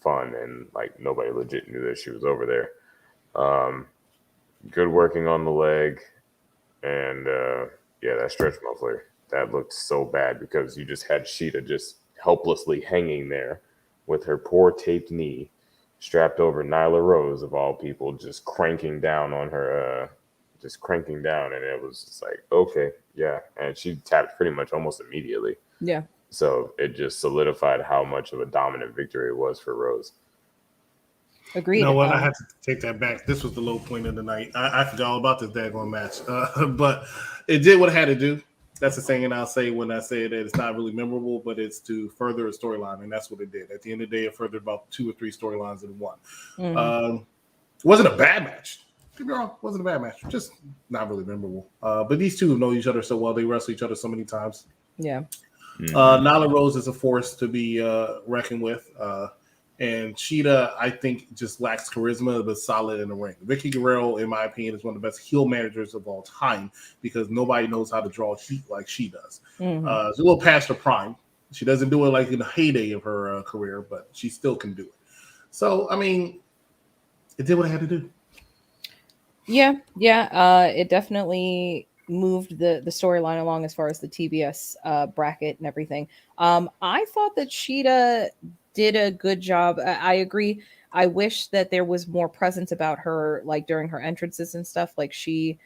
fun, and like nobody legit knew that she was over there. Good working on the leg, and that stretch muffler, that looked so bad because you just had Shida just helplessly hanging there with her poor taped knee strapped over Nyla Rose, of all people, just cranking down on her, and it was just like, okay, yeah, and she tapped pretty much almost immediately. Yeah. So it just solidified how much of a dominant victory it was for Rose. Agreed. You know what? I had to take that back. This was the low point of the night. I forgot all about this daggone match. But it did what it had to do. That's the thing, and I'll say when I say that it's not really memorable, but it's to further a storyline, and that's what it did. At the end of the day, it furthered about 2 or 3 storylines in one. It wasn't a bad match. Don't get me wrong, it wasn't a bad match. Just not really memorable. But these two know each other so well. They wrestle each other so many times. Yeah. Nyla Rose is a force to be reckoned with. And Shida, I think, just lacks charisma, but solid in the ring. Vicky Guerrero, in my opinion, is one of the best heel managers of all time because nobody knows how to draw heat like she does. It's a little past her prime. She doesn't do it like in the heyday of her career, but she still can do it. So, I mean, it did what it had to do. Yeah. It definitely moved the storyline along as far as the TBS bracket and everything. I thought that Shida did a good job. I agree. I wish that there was more presence about her, like during her entrances and stuff. Like, she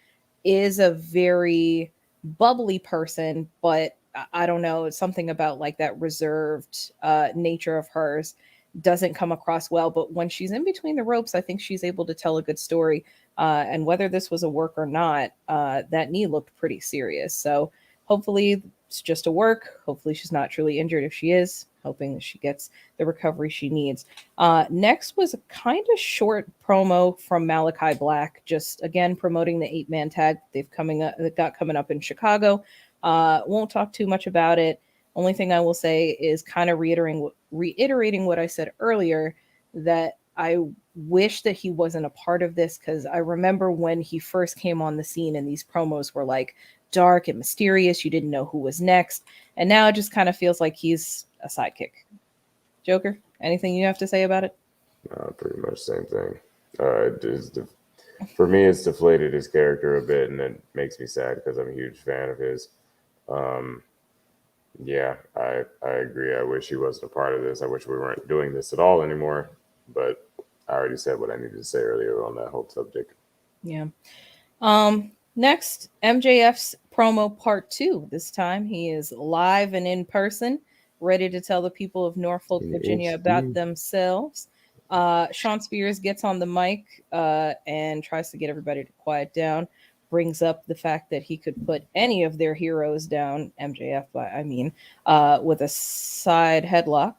is a very bubbly person, but I don't know, something about like that reserved nature of hers doesn't come across well. But when she's in between the ropes, I think she's able to tell a good story. And whether this was a work or not, that knee looked pretty serious. So hopefully it's just a work. Hopefully she's not truly injured. If she is, hoping that she gets the recovery she needs. Next was a kind of short promo from Malachi Black, just again promoting the 8-man tag they've coming up in Chicago. Won't talk too much about it. Only thing I will say is kind of reiterating what I said earlier, that I wish that he wasn't a part of this, because I remember when he first came on the scene and these promos were like dark and mysterious. You didn't know who was next. And now it just kind of feels like he's a sidekick. Joker, anything you have to say about it? Pretty much same thing. For me, it's deflated his character a bit, and it makes me sad because I'm a huge fan of his. Yeah, I agree. I wish he wasn't a part of this. I wish we weren't doing this at all anymore. But I already said what I needed to say earlier on that whole subject. Yeah. Next, MJF's promo part 2. This time he is live and in person, ready to tell the people of Norfolk, Virginia about themselves. Sean Spears gets on the mic and tries to get everybody to quiet down. Brings up the fact that he could put any of their heroes down, MJF, with a side headlock.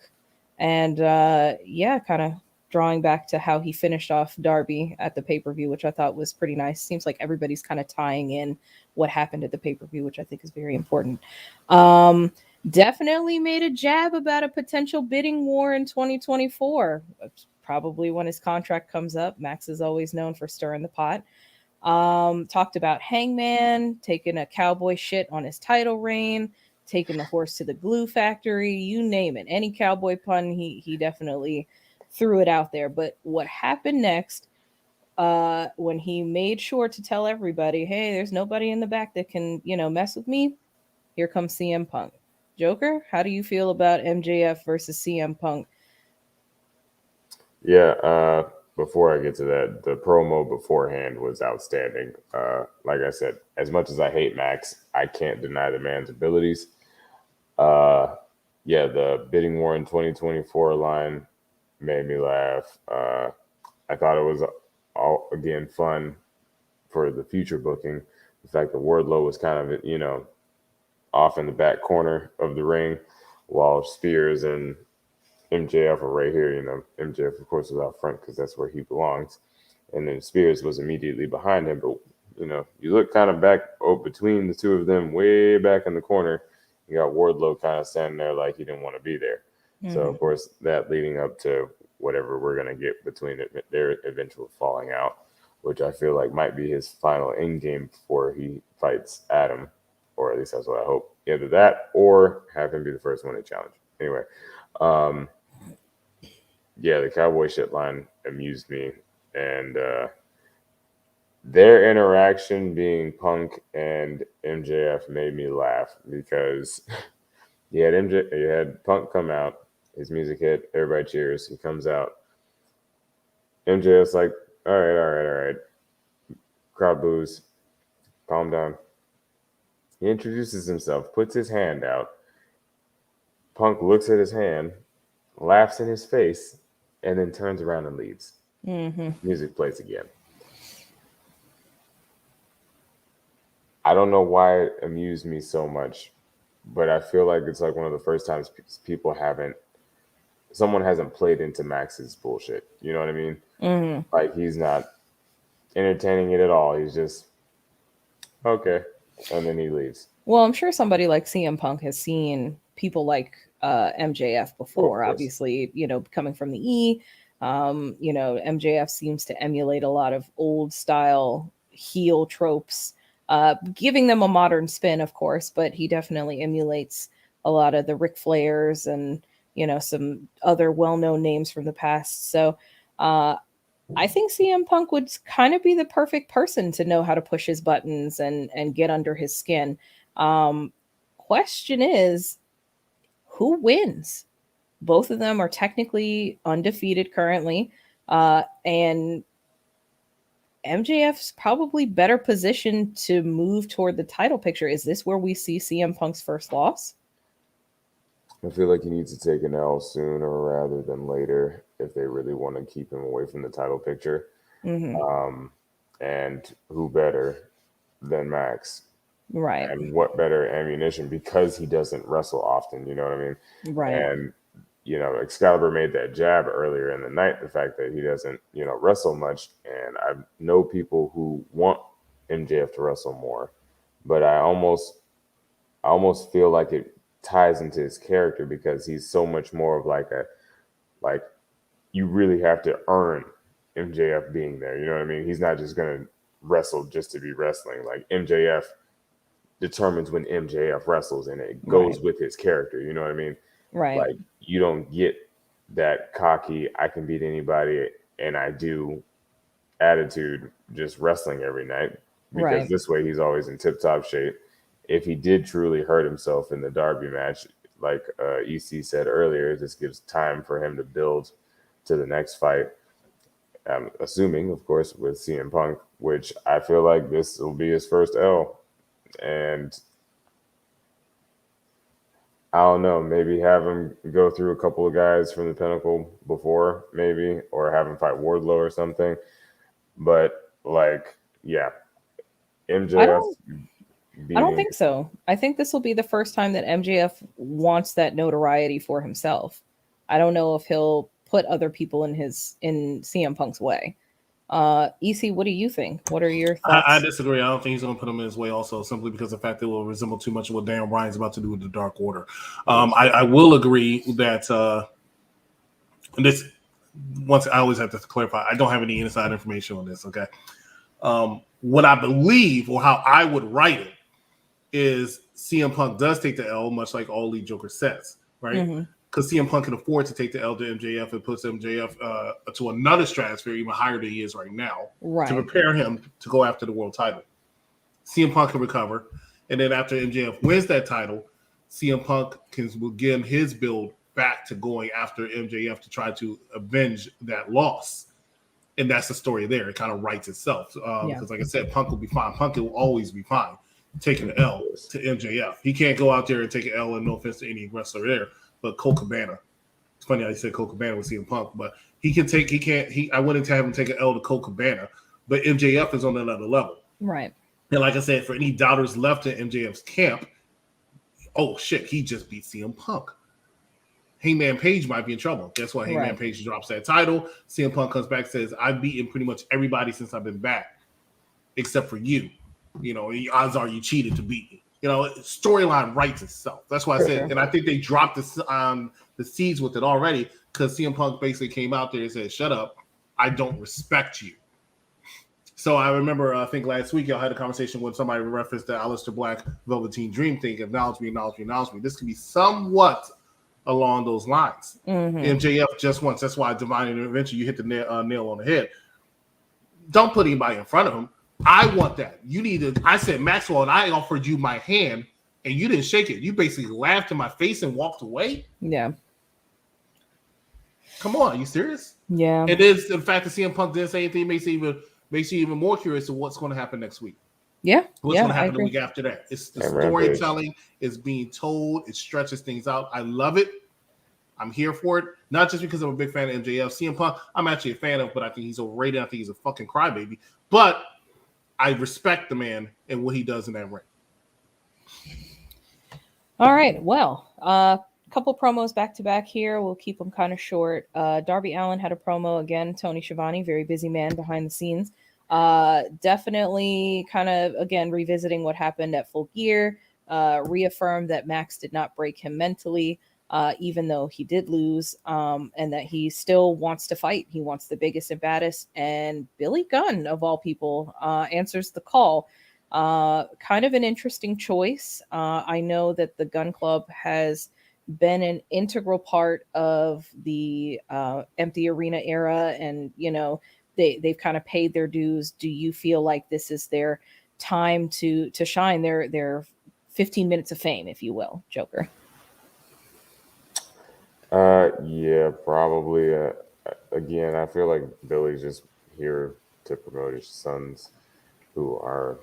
And kind of drawing back to how he finished off Darby at the pay-per-view, which I thought was pretty nice. Seems like everybody's kind of tying in what happened at the pay-per-view, which I think is very important. Definitely made a jab about a potential bidding war in 2024. Probably when his contract comes up. Max is always known for stirring the pot. Talked about Hangman taking a cowboy shit on his title reign, taking the horse to the glue factory, you name it. Any cowboy pun, he definitely threw it out there. But what happened next, when he made sure to tell everybody, hey, there's nobody in the back that can, mess with me, here comes CM Punk. Joker, how do you feel about MJF versus CM Punk? Yeah, before I get to that, the promo beforehand was outstanding. Like I said, as much as I hate Max, I can't deny the man's abilities. The bidding war in 2024 line made me laugh. I thought it was all again fun for the future booking. The fact that Wardlow was kind of off in the back corner of the ring, while Spears and MJF are right here. MJF, of course, was out front because that's where he belongs. And then Spears was immediately behind him. But, you look kind of back between the two of them, way back in the corner. You got Wardlow kind of standing there like he didn't want to be there. Mm-hmm. So, of course, that leading up to whatever we're going to get between their eventual falling out, which I feel like might be his final end game before he fights Adam, or at least that's what I hope. Either that or have him be the first one to challenge. Anyway, the cowboy shit line amused me, and their interaction being Punk and MJF made me laugh because you had Punk come out, his music hit, everybody cheers, he comes out. MJF's like, all right. Crowd boos, calm down. He introduces himself, puts his hand out. Punk looks at his hand, laughs in his face, and then turns around and leaves. Mm-hmm. Music plays again. I don't know why it amused me so much, but I feel like it's like one of the first times someone hasn't played into Max's bullshit. You know what I mean? Mm-hmm. Like he's not entertaining it at all. He's just, okay. And then he leaves. Well, I'm sure somebody like CM Punk has seen people like MJF before, obviously, coming from the E. MJF seems to emulate a lot of old style heel tropes, giving them a modern spin, of course, but he definitely emulates a lot of the Ric Flairs and, some other well-known names from the past. So I think CM Punk would kind of be the perfect person to know how to push his buttons and get under his skin. Question is, who wins? Both of them are technically undefeated currently. And MJF's probably better positioned to move toward the title picture. Is this where we see CM Punk's first loss? I feel like he needs to take an L sooner rather than later if they really want to keep him away from the title picture. Mm-hmm. And who better than Max? Right. And what better ammunition, because he doesn't wrestle often, you know what I mean? Right. And, Excalibur made that jab earlier in the night, the fact that he doesn't, wrestle much. And I know people who want MJF to wrestle more, but I almost feel like it ties into his character because he's so much more of like you really have to earn MJF being there. You know what I mean? He's not just going to wrestle just to be wrestling. Like MJF determines when MJF wrestles and it goes with his character. You know what I mean? Right. Like you don't get that cocky, I can beat anybody and I do attitude just wrestling every night, because this way he's always in tip-top shape. If he did truly hurt himself in the Darby match, like EC said earlier, this gives time for him to build to the next fight. I'm assuming, of course, with CM Punk, which I feel like this will be his first L. And I don't know. Maybe have him go through a couple of guys from the Pinnacle before, maybe, or have him fight Wardlow or something. But like, yeah, MJF. I don't think so. I think this will be the first time that MJF wants that notoriety for himself. I don't know if he'll put other people in CM Punk's way. EC, what do you think? What are your thoughts? I disagree. I don't think he's going to put him in his way also, simply because of the fact that it will resemble too much of what Daniel Bryan's about to do with the Dark Order. I will agree that this, once I always have to clarify, I don't have any inside information on this, okay? What I believe, or how I would write it, is CM Punk does take the L, much like All Elite Joker says, right? Because CM Punk can afford to take the L to MJF and puts MJF to another stratosphere even higher than he is right now, to prepare him to go after the world title. CM Punk can recover, and then after MJF wins that title, CM Punk can begin his build back to going after MJF to try to avenge that loss. And that's the story there. It kind of writes itself. Because like I said, Punk will be fine. Punk will always be fine taking the L to MJF. He can't go out there and take an L, and no offense to any wrestler there, but Colt Cabana. It's funny how you said Colt Cabana with CM Punk, but I wanted to have him take an L to Colt Cabana, but MJF is on another level. Right. And like I said, for any doubters left in MJF's camp, oh shit, he just beat CM Punk. Hangman Page might be in trouble. Guess what? Hangman Page drops that title. CM Punk comes back and says, I've beaten pretty much everybody since I've been back, except for you. You know, odds are you cheated to beat me. You know, storyline writes itself. That's why I said, and I think they dropped the seeds with it already, because CM Punk basically came out there and said, shut up, I don't respect you. So I remember, I think last week y'all had a conversation when somebody referenced the Aleister Black Velveteen Dream thing, acknowledge me. This could be somewhat along those lines. MJF just once. That's why Divine Intervention, you hit the nail on the head. Don't put anybody in front of him. I want that. You need to. I said, Maxwell, and I offered you my hand, and you didn't shake it. You basically laughed in my face and walked away. Yeah. Come on, are you serious? Yeah. It is the fact that CM Punk didn't say anything makes you even more curious of what's going to happen next week. Yeah. What's going to happen the week after that? It's the storytelling is being told. It stretches things out. I love it. I'm here for it. Not just because I'm a big fan of MJF. CM Punk, I'm actually a fan of, but I think he's overrated. I think he's a fucking crybaby. But I respect the man and what he does in that ring. All right. Well, couple promos back to back here. We'll keep them kind of short. Darby Allin had a promo again. Tony Schiavone, very busy man behind the scenes. Definitely kind of, again, revisiting what happened at Full Gear. Reaffirmed that Max did not break him mentally, even though he did lose, and that he still wants to fight. He wants the biggest and baddest. And Billy Gunn, of all people, answers the call. Kind of an interesting choice. I know that the Gun Club has been an integral part of the empty arena era, and they've kind of paid their dues. Do you feel like this is their time to shine, their 15 minutes of fame, if you will, Joker? Yeah, probably. Again, I feel like Billy's just here to promote his sons, who are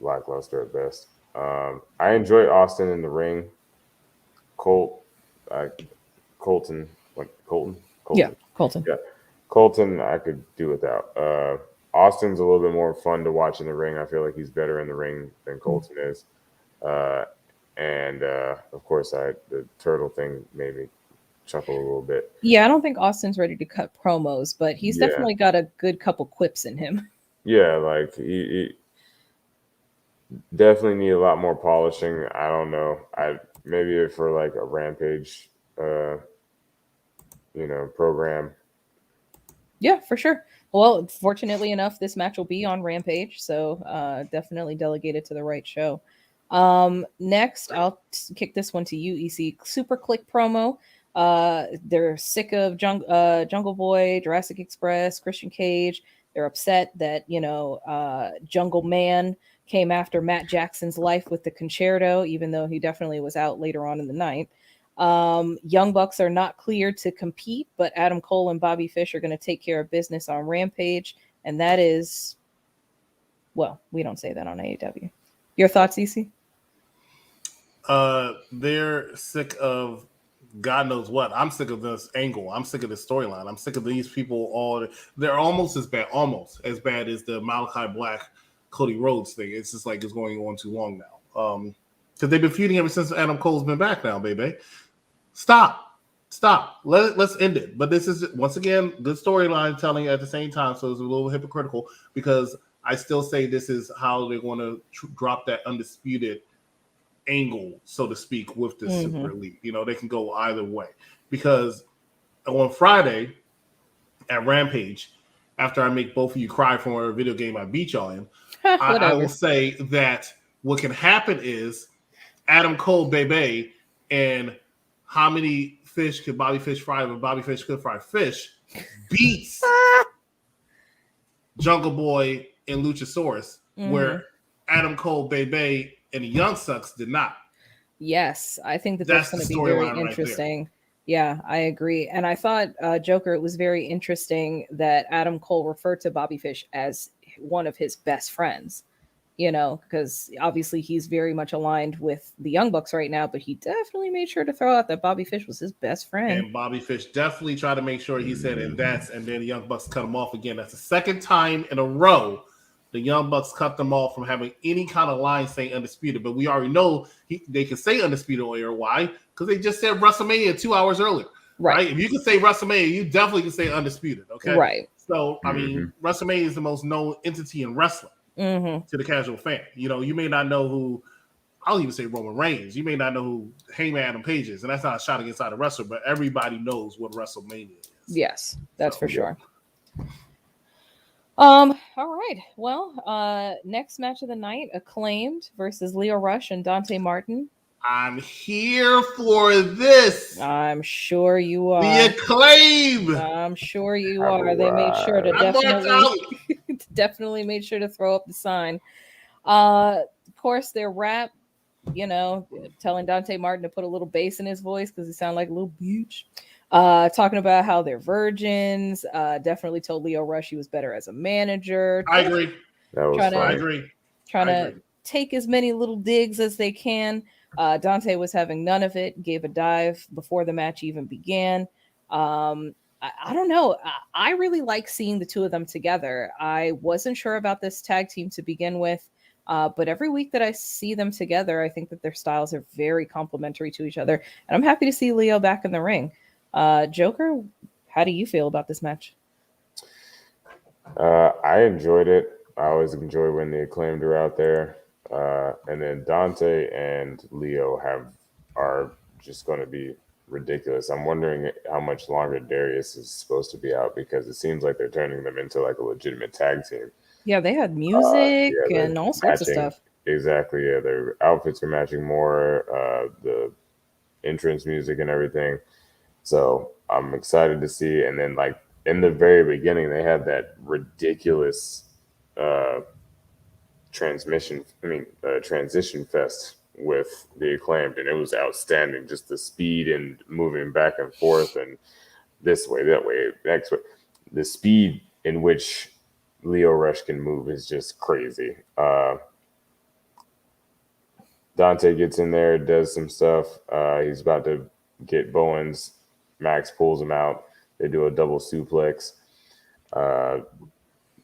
lackluster at best. I enjoy Austin in the ring. Colton. Yeah, Colton. Yeah, Colton, I could do without. Austin's a little bit more fun to watch in the ring. I feel like he's better in the ring than Colton is. And of course, the turtle thing made me chuckle a little bit. Yeah, I don't think Austin's ready to cut promos, but he's definitely got a good couple quips in him. Yeah, like he definitely need a lot more polishing. I don't know. Maybe for like a Rampage, program. Yeah, for sure. Well, fortunately enough, this match will be on Rampage, so definitely delegated to the right show. Next, I'll kick this one to you, EC. Super Click promo. They're sick of Jungle Boy, Jurassic Express, Christian Cage. They're upset that Jungle Man came after Matt Jackson's life with the concerto, even though he definitely was out later on in the night. Young Bucks are not cleared to compete, but Adam Cole and Bobby Fish are going to take care of business on Rampage, and that is, well, we don't say that on AEW. Your thoughts, EC? They're sick of God knows what. I'm sick of this angle. I'm sick of this storyline. I'm sick of these people. They're almost as bad as the Malachi Black, Cody Rhodes thing. It's just like it's going on too long now. Because they've been feuding ever since Adam Cole's been back now, baby. Stop. Let's end it. But this is, once again, good storyline telling at the same time, so it's a little hypocritical because I still say this is how they're going to drop that undisputed angle, so to speak, with the Super Elite. They can go either way. Because on Friday at Rampage, after I make both of you cry for a video game I beat y'all in, I will say that what can happen is Adam Cole, baby, and how many fish could Bobby Fish fry if Bobby Fish could fry fish beats Jungle Boy and Luchasaurus, where Adam Cole, baby, and the Young Sucks did not. Yes, I think that's going to be very interesting. Right, yeah, I agree. And I thought, Joker, it was very interesting that Adam Cole referred to Bobby Fish as one of his best friends. Because obviously he's very much aligned with the Young Bucks right now, but he definitely made sure to throw out that Bobby Fish was his best friend. And Bobby Fish definitely tried to make sure he said, and then the Young Bucks cut him off again. That's the second time in a row the Young Bucks cut them off from having any kind of line saying undisputed. But we already know they can say undisputed on air. Why? Because they just said WrestleMania 2 hours earlier. Right? If you can say WrestleMania, you definitely can say undisputed. Okay? Right. So, I mean, WrestleMania is the most known entity in wrestling. To the casual fan. You may not know who, I'll even say Roman Reigns. You may not know who Heyman Adam Page is, and that's not a shot against either wrestler, but everybody knows what WrestleMania is. Yes, that's for sure. All right. Well, next match of the night, Acclaimed versus Lio Rush and Dante Martin. I'm here for this. I'm sure you are. The Acclaimed. I'm sure you are. They made sure to definitely made sure to throw up the sign. Of course, their rap, telling Dante Martin to put a little bass in his voice because he sounded like a little bitch. Talking about how they're virgins. Definitely told Lio Rush he was better as a manager. I agree. I agree. Trying to take as many little digs as they can. Dante was having none of it, gave a dive before the match even began. I don't know. I really like seeing the two of them together. I wasn't sure about this tag team to begin with, but every week that I see them together, I think that their styles are very complementary to each other. And I'm happy to see Lio back in the ring. Joker, how do you feel about this match? I enjoyed it. I always enjoy when the Acclaimed are out there. And then Dante and Lio are just going to be ridiculous. I'm wondering how much longer Darius is supposed to be out because it seems like they're turning them into like a legitimate tag team. Yeah, they had music and all sorts of stuff. Exactly. Yeah, their outfits are matching more, the entrance music and everything. So I'm excited to see. And then like in the very beginning, they had that ridiculous transition fest with the Acclaimed, and it was outstanding. Just the speed and moving back and forth and this way, that way, next way. The speed in which Lio Rush can move is just crazy. Dante gets in there, does some stuff. He's about to get Bowens. Max pulls him out. They do a double suplex.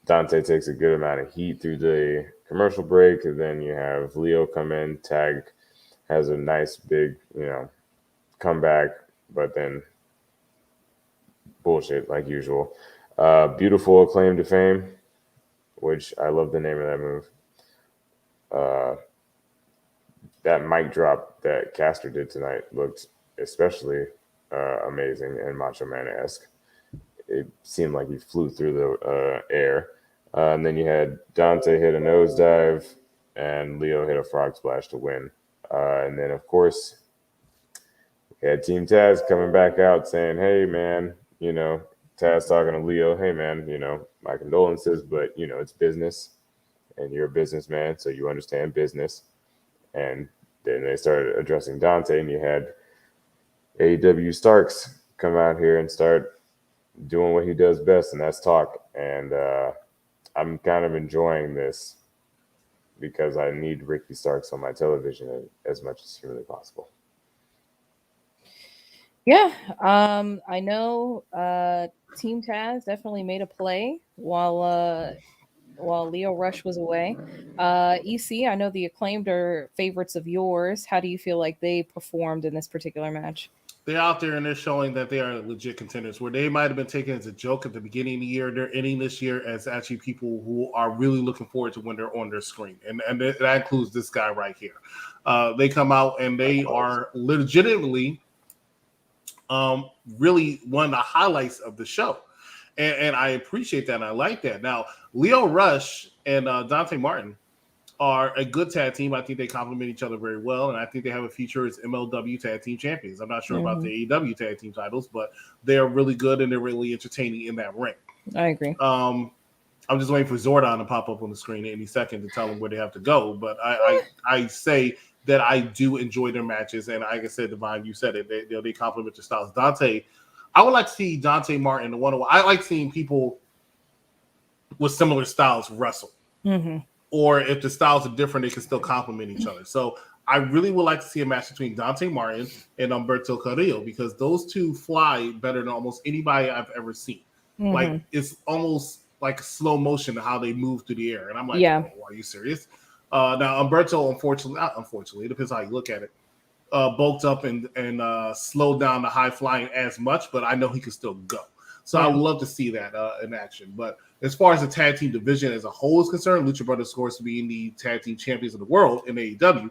Dante takes a good amount of heat through the commercial break, and then you have Lio come in. Tag has a nice big, comeback, but then bullshit like usual. Beautiful Acclaim to Fame, which I love the name of that move. That mic drop that Caster did tonight looked especially amazing and Macho Man-esque. It seemed like he flew through the air. And then you had Dante hit a nosedive and Lio hit a frog splash to win. And then, of course, we had Team Taz coming back out saying, hey, man, Taz talking to Lio, hey, man, my condolences, but, it's business. And you're a businessman, so you understand business. And then they started addressing Dante, and you had AEW Starks come out here and start doing what he does best, and that's talk. And I'm kind of enjoying this because I need Ricky Starks on my television as much as humanly possible. Yeah, I know Team Taz definitely made a play while Leo Rush was away. EC, I know the Acclaimed are favorites of yours. How do you feel like they performed in this particular match? They're out there and they're showing that they are legit contenders. Where they might have been taken as a joke at the beginning of the year, they're ending this year as actually people who are really looking forward to when they're on their screen. And that includes this guy right here. They come out and they are legitimately really one of the highlights of the show. And I appreciate that and I like that. Now, Leo Rush and Dante Martin are a good tag team. I think they complement each other very well, and I think they have a future as MLW tag team champions. I'm not sure about the AEW tag team titles, but they are really good and they're really entertaining in that ring. I agree. I'm just waiting for Zordon to pop up on the screen any second to tell them where they have to go. But I say that I do enjoy their matches, and like I said, Divine, you said it. They complement their styles. Dante, I would like to see Dante Martin. I like seeing people with similar styles wrestle. Mm-hmm. Or if the styles are different, they can still complement each other. So I really would like to see a match between Dante Martin and Humberto Carrillo because those two fly better than almost anybody I've ever seen. Mm-hmm. Like it's almost like slow motion how they move through the air. And I'm like, oh, are you serious? Now Humberto, unfortunately, it depends how you look at it, bulked up and slowed down the high flying as much, but I know he can still go. So I would love to see that in action. But as far as the tag team division as a whole is concerned, Lucha Brothers, of course, being the tag team champions of the world in AEW,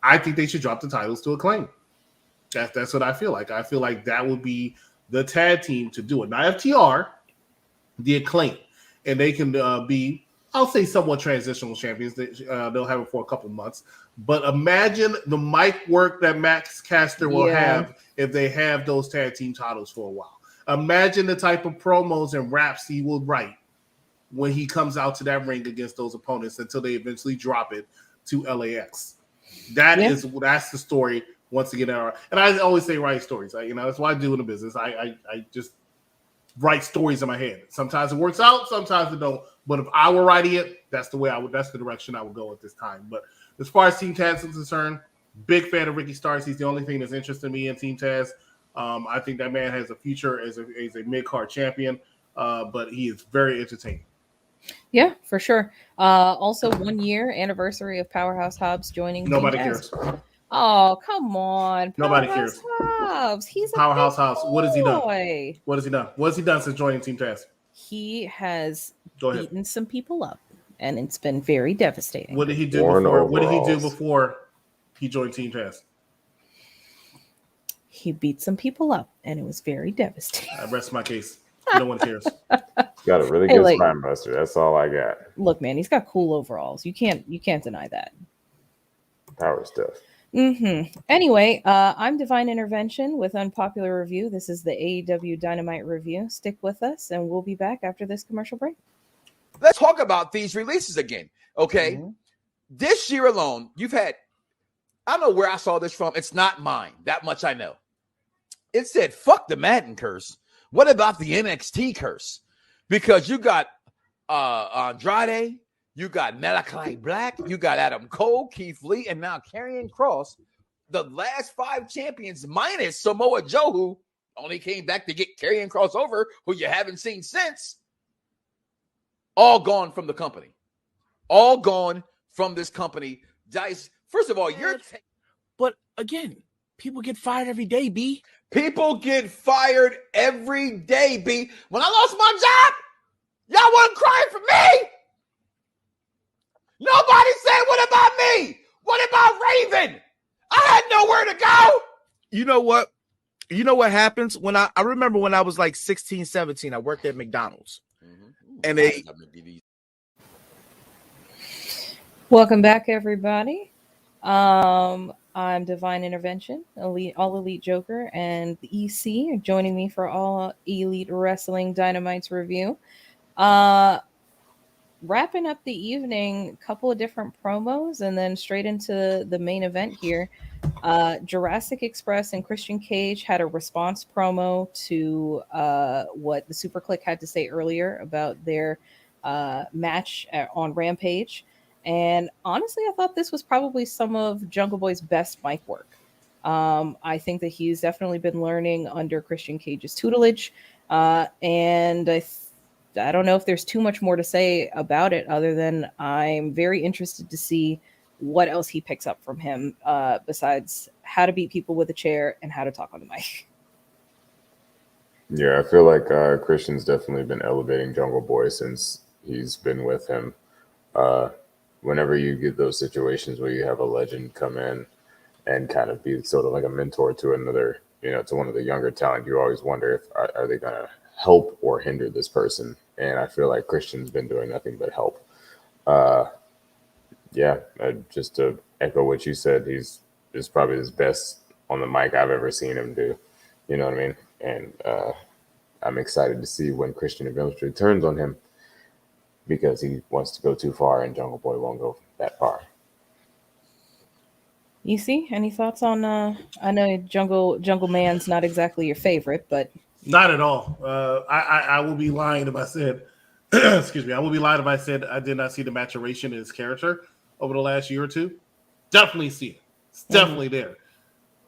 I think they should drop the titles to Acclaim. That's what I feel like. I feel like that would be the tag team to do it. Not FTR, the Acclaim. And they can be, I'll say, somewhat transitional champions. They'll have it for a couple months. But imagine the mic work that Max Caster will have if they have those tag team titles for a while. Imagine the type of promos and raps he will write when he comes out to that ring against those opponents until they eventually drop it to LAX. That's the story once again. And I always say write stories. That's what I do in the business. I just write stories in my head. Sometimes it works out, sometimes it don't. But if I were writing it, that's the direction I would go at this time. But as far as Team Taz is concerned, big fan of Ricky Starks. He's the only thing that's interested me in Team Taz. I think that man has a future as a mid-card champion, but he is very entertaining. Yeah, for sure. Also, 1 year anniversary of Powerhouse Hobbs joining. Nobody cares. Oh, come on. Nobody cares. Hobbs. He's a Powerhouse Hobbs. What has he done? boy. What has he done? What has he done since joining Team Taz? He has beaten some people up, and it's been very devastating. What did he do before? What did he do before he joined Team Taz? He beat some people up, and it was very devastating. I rest my case. No one cares. He's got a really good spine buster. That's all I got. Look, man, he's got cool overalls. You can't deny that. Power stuff. Mm-hmm. Anyway, I'm Divine Intervention with Unpopular Review. This is the AEW Dynamite review. Stick with us, and we'll be back after this commercial break. Let's talk about these releases again, okay? Mm-hmm. This year alone, you've had, I don't know where I saw this from. It's not mine. That much I know. It said, fuck the Madden curse. What about the NXT curse? Because you got Andrade, you got Malachi Black, you got Adam Cole, Keith Lee, and now Karrion Kross, the last 5 champions minus Samoa Joe, who only came back to get Karrion Kross over, who you haven't seen since, all gone from the company. All gone from this company. Dice, first of all, but again, people get fired every day, B. People get fired every day, B. When I lost my job, y'all wasn't crying for me. Nobody said, what about me? What about Raven? I had nowhere to go. You know what? You know what happens? When I remember when I was like 16, 17, I worked at McDonald's. Mm-hmm. And they... Welcome back, everybody. I'm Divine Intervention, All Elite Joker, and the EC joining me for All Elite Wrestling Dynamite's review. Wrapping up the evening, a couple of different promos, and then straight into the main event here. Jurassic Express and Christian Cage had a response promo to what the Super Click had to say earlier about their match on Rampage. And honestly, I thought this was probably some of Jungle Boy's best mic work. I think that he's definitely been learning under Christian Cage's tutelage. And I don't know if there's too much more to say about it other than I'm very interested to see what else he picks up from him besides how to beat people with a chair and how to talk on the mic. Yeah, I feel like Christian's definitely been elevating Jungle Boy since he's been with him. Whenever you get those situations where you have a legend come in and kind of be sort of like a mentor to another, to one of the younger talent, you always wonder if are they going to help or hinder this person. And I feel like Christian's been doing nothing but help. Just to echo what you said, he's probably his best on the mic I've ever seen him do. You know what I mean? And I'm excited to see when Christian eventually turns on him, because he wants to go too far and Jungle Boy won't go that far. You see, any thoughts on? I know Jungle Man's not exactly your favorite, but not at all. I will be lying if I said, excuse me, I will be lying if I said I did not see the maturation in his character over the last year or two. Definitely see it. It's definitely there.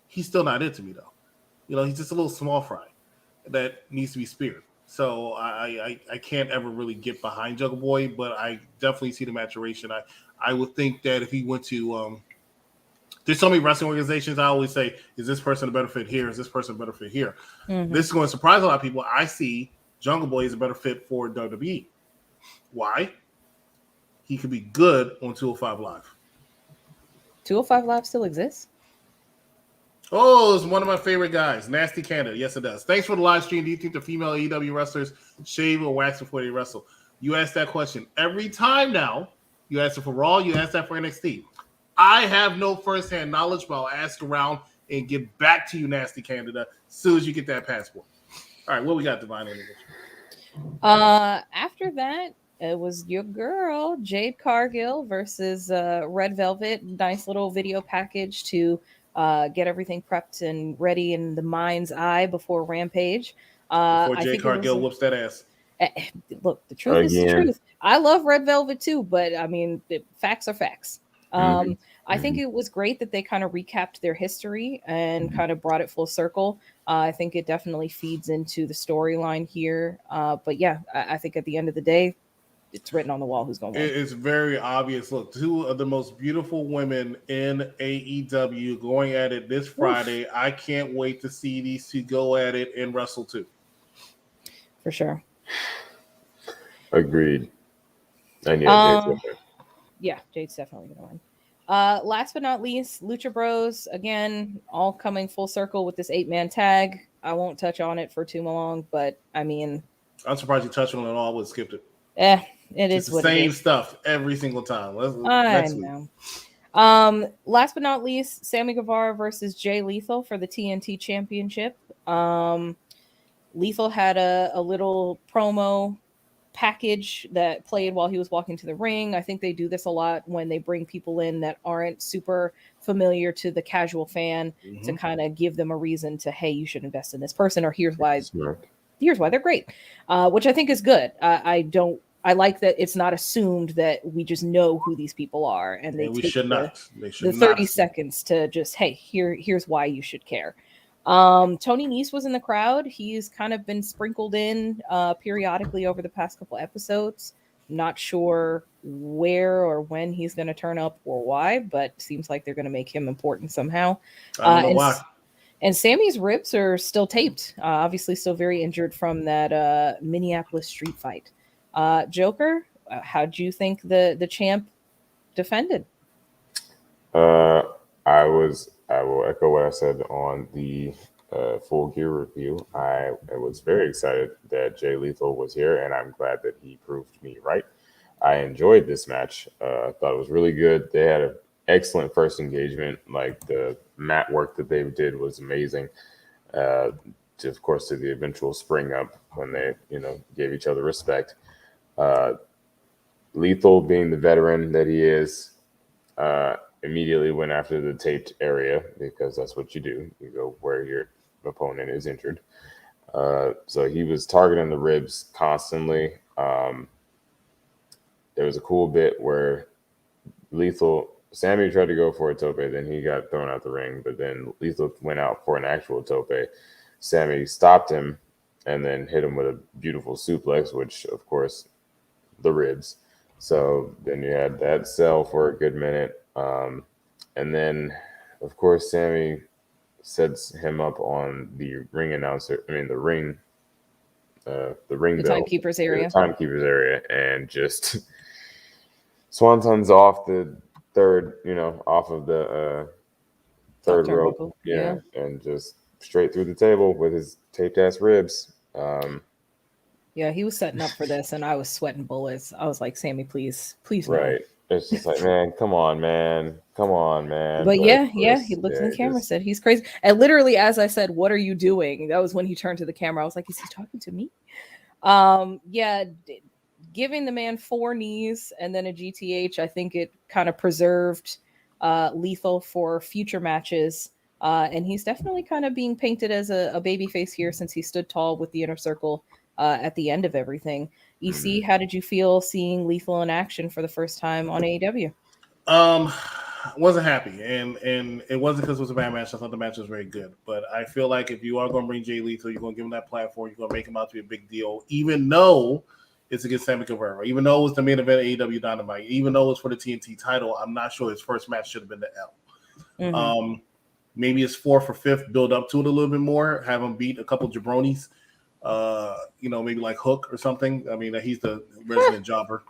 He's still not into me though. He's just a little small fry that needs to be speared. So I can't ever really get behind Jungle Boy, but I definitely see the maturation. I would think that if he went to there's so many wrestling organizations, I always say, is this person a better fit here? Is this person a better fit here? Mm-hmm. This is going to surprise a lot of people. I see Jungle Boy is a better fit for WWE. Why? He could be good on 205 Live. 205 Live still exists? Oh, it's one of my favorite guys. Nasty Canada. Yes, it does. Thanks for the live stream. Do you think the female AEW wrestlers shave or wax before they wrestle? You ask that question every time now. You ask it for Raw. You ask that for NXT. I have no firsthand knowledge, but I'll ask around and get back to you, Nasty Canada, as soon as you get that passport. All right, what we got, Divine? After that, it was your girl, Jade Cargill versus Red Velvet. Nice little video package to get everything prepped and ready in the mind's eye before Rampage. Before Jade Cargill whoops that ass. Look, the truth is the truth. I love Red Velvet too, but I mean, facts are facts. I think it was great that they kind of recapped their history and kind of brought it full circle. I think it definitely feeds into the storyline here. But yeah, I think at the end of the day, it's written on the wall who's going to win. It's very obvious. Look, two of the most beautiful women in AEW going at it this Friday. Oof. I can't wait to see these two go at it and wrestle too. For sure. Agreed. And yeah, Jade's definitely going to win. Last but not least, Lucha Bros, again, all coming full circle with this 8-man tag. I won't touch on it for too long, but I mean, I'm surprised you touched on it all. I would have skipped it. It is the same stuff every single time. I know. Last but not least, Sammy Guevara versus Jay Lethal for the TNT Championship. Lethal had a little promo package that played while he was walking to the ring. I think they do this a lot when they bring people in that aren't super familiar to the casual fan to kind of give them a reason to, hey, you should invest in this person, or here's why they're great, which I think is good. I like that it's not assumed that we just know who these people are, and they take the 30 seconds to just, hey, here's why you should care. Tony Nese was in the crowd. He's kind of been sprinkled in periodically over the past couple episodes. Not sure where or when he's going to turn up or why, but seems like they're going to make him important somehow. I don't know why. And Sammy's ribs are still taped. Obviously still very injured from that Minneapolis street fight. Joker, how do you think the champ defended? I will echo what I said on the Full Gear review. I was very excited that Jay Lethal was here, and I'm glad that he proved me right. I enjoyed this match. I thought it was really good. They had an excellent first engagement. Like, the mat work that they did was amazing. Of course, to the eventual spring up when they, gave each other respect. Lethal, being the veteran that he is, immediately went after the taped area, because that's what you do. You go where your opponent is injured. So he was targeting the ribs constantly. There was a cool bit where Sammy tried to go for a tope, then he got thrown out the ring, but then Lethal went out for an actual tope. Sammy stopped him and then hit him with a beautiful suplex, which, of course, the ribs. So then you had that sell for a good minute. And then, of course, Sammy sets him up on the ring timekeeper's area. The timekeeper's area, and just Swanton's off the third, off of the third rope. Yeah, and just straight through the table with his taped ass ribs. Yeah, he was setting up for this, and I was sweating bullets. I was like, Sammy, please. Right. No. It's just like, man, come on, man. But he looked in the camera, said he's crazy. And literally, as I said, what are you doing? That was when he turned to the camera. I was like, is he talking to me? Giving the man 4 knees and then a GTH, I think it kind of preserved Lethal for future matches. And he's definitely kind of being painted as a babyface here since he stood tall with the Inner Circle at the end of everything. EC, how did you feel seeing Lethal in action for the first time on AEW? Wasn't happy, and it wasn't because it was a bad match. I thought the match was very good, but I feel like if you are going to bring Jay Lethal, you're going to give him that platform. You're going to make him out to be a big deal, even though it's against Sammy Guevara, even though it was the main event of AEW Dynamite, even though it's for the TNT title. I'm not sure his first match should have been the L. Maybe his 4th or 5th, build up to it a little bit more, have him beat a couple jabronis, maybe like Hook or something. I mean, he's the resident jobber.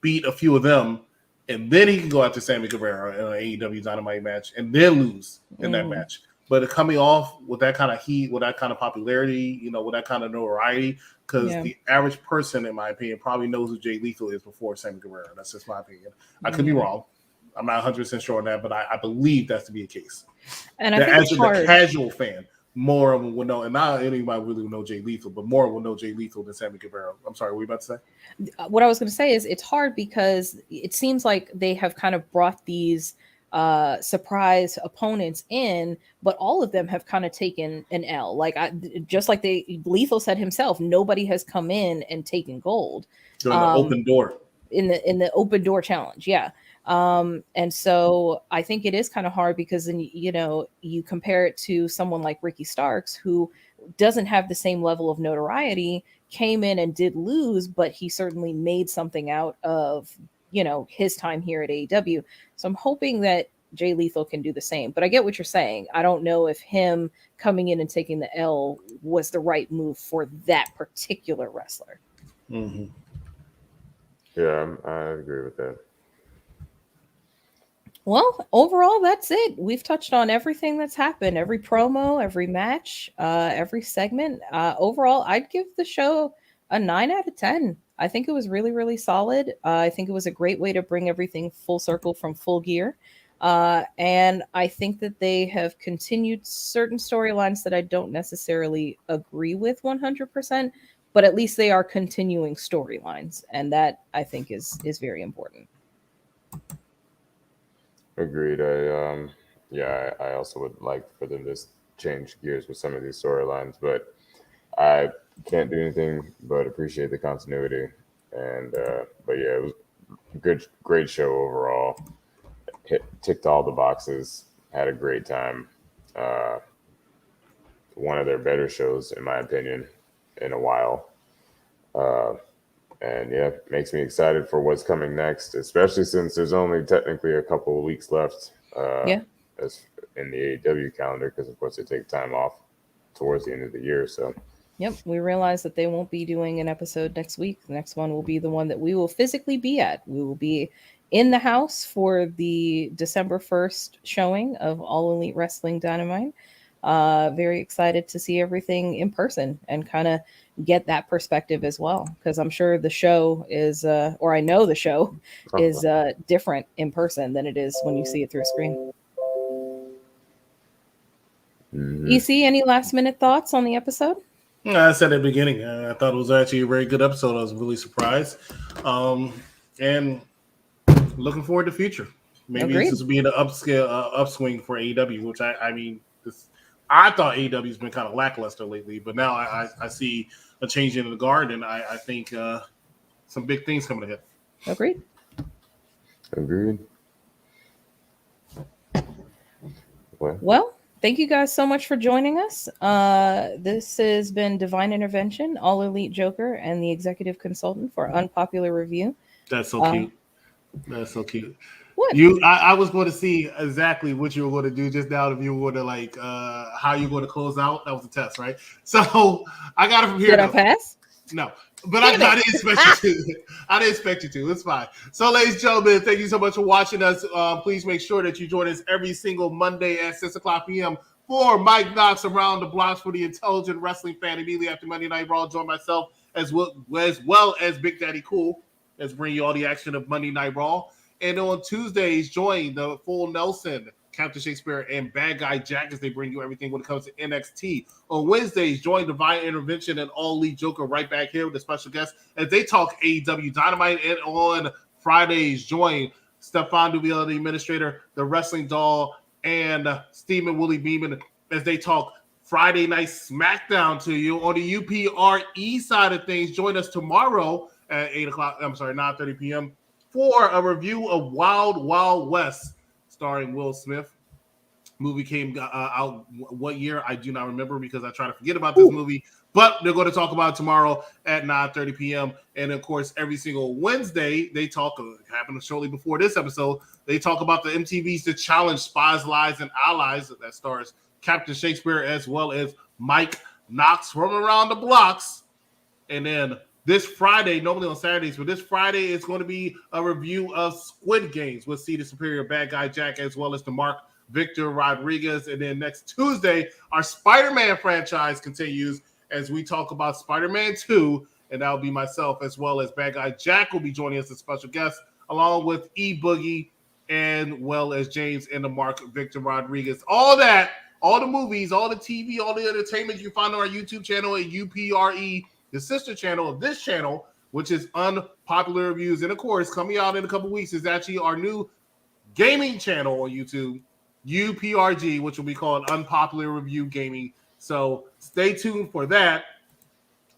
Beat a few of them, and then he can go after Sammy Guevara in an AEW Dynamite match and then lose in that match. But coming off with that kind of heat, with that kind of popularity, with that kind of notoriety, because the average person, in my opinion, probably knows who Jay Lethal is before Sammy Guevara. That's just my opinion. I could be wrong. I'm not 100% sure on that, but I believe that's to be the case. And I think the casual fan, more of them will know, and not anybody really will know Jay Lethal, but more will know Jay Lethal than Sammy Guevara. I'm sorry, what were you about to say? What I was going to say is it's hard because it seems like they have kind of brought these surprise opponents in, but all of them have kind of taken an L. Just like Lethal said himself, nobody has come in and taken gold. During the open door. In the open door challenge, yeah. And so I think it is kind of hard because then, you compare it to someone like Ricky Starks, who doesn't have the same level of notoriety, came in and did lose, but he certainly made something out of, his time here at AEW. So I'm hoping that Jay Lethal can do the same, but I get what you're saying. I don't know if him coming in and taking the L was the right move for that particular wrestler. Mm-hmm. Yeah, I agree with that. Well, overall, that's it. We've touched on everything that's happened, every promo, every match, every segment. Overall, I'd give the show a 9 out of 10. I think it was really, really solid. I think it was a great way to bring everything full circle from Full Gear. And I think that they have continued certain storylines that I don't necessarily agree with 100%, but at least they are continuing storylines. And that, I think, is very important. Agreed. I also would like for them to change gears with some of these storylines, but I can't do anything but appreciate the continuity. And but yeah, it was a great show overall. Ticked all the boxes. Had a great time. One of their better shows, in my opinion, in a while. And yeah, makes me excited for what's coming next, especially since there's only technically a couple of weeks left as in the AEW calendar, because of course they take time off towards the end of the year. So yep, we realize that they won't be doing an episode next week. The next one will be the one that we will physically be at. We will be in the house for the December 1st showing of All Elite Wrestling Dynamite. Very excited to see everything in person and kind of get that perspective as well, because I'm sure the show is or I know the show is different in person than it is when you see it through a screen. EC, any last minute thoughts on the episode? I said at the beginning, I thought it was actually a very good episode. I was really surprised, and looking forward to the future. Maybe this will be an upswing for AEW, which I thought AEW has been kind of lackluster lately, but now I see a change in the guard, and I think some big things coming ahead. Agreed. Agreed. Well, thank you guys so much for joining us. This has been Divine Intervention, All Elite Joker, and the Executive Consultant for Unpopular Review. That's so cute. That's so cute. What? I was going to see exactly what you were going to do just now. If you were going to how you're going to close out. That was a test, right? So I got it from here. Did I pass? No, but I didn't expect you to. I didn't expect you to. It's fine. So, ladies and gentlemen, thank you so much for watching us. Please make sure that you join us every single Monday at 6 o'clock p.m. for Mike Knox Around the Blocks for the intelligent wrestling fan. Immediately after Monday Night Raw, join myself as well as Big Daddy Cool. Let's bring you all the action of Monday Night Raw. And on Tuesdays, join the Full Nelson, Captain Shakespeare, and Bad Guy Jack as they bring you everything when it comes to NXT. On Wednesdays, join Divine Intervention and All Elite Joker right back here with a special guest as they talk AEW Dynamite. And on Fridays, join Stefan Duvilla, the administrator, the Wrestling Doll, and Stephen Willie Beeman as they talk Friday Night SmackDown to you. On the UPRE side of things, join us tomorrow at 9:30 p.m. for a review of Wild Wild West, starring Will Smith. Movie came out what year? I do not remember because I try to forget about this movie. But they're going to talk about it tomorrow at 9:30 p.m. And, of course, every single Wednesday, they talk, happened shortly before this episode, they talk about the MTV's The Challenge, Spies, Lies, and Allies that stars Captain Shakespeare as well as Mike Knox from Around the Blocks. And then this Friday, normally on Saturdays, but this Friday it's going to be a review of Squid Games with See the Superior Bad Guy Jack as well as the Mark Victor Rodriguez. And then next Tuesday, our Spider-Man franchise continues as we talk about Spider-Man 2, and that'll be myself as well as Bad Guy Jack will be joining us as special guest, along with E-Boogie and well as James and the Mark Victor Rodriguez. All that, all the movies, all the TV, all the entertainment you find on our YouTube channel at UPRE, the sister channel of this channel, which is Unpopular Reviews. And, of course, coming out in a couple weeks is actually our new gaming channel on YouTube, UPRG, which will be called Unpopular Review Gaming. So stay tuned for that.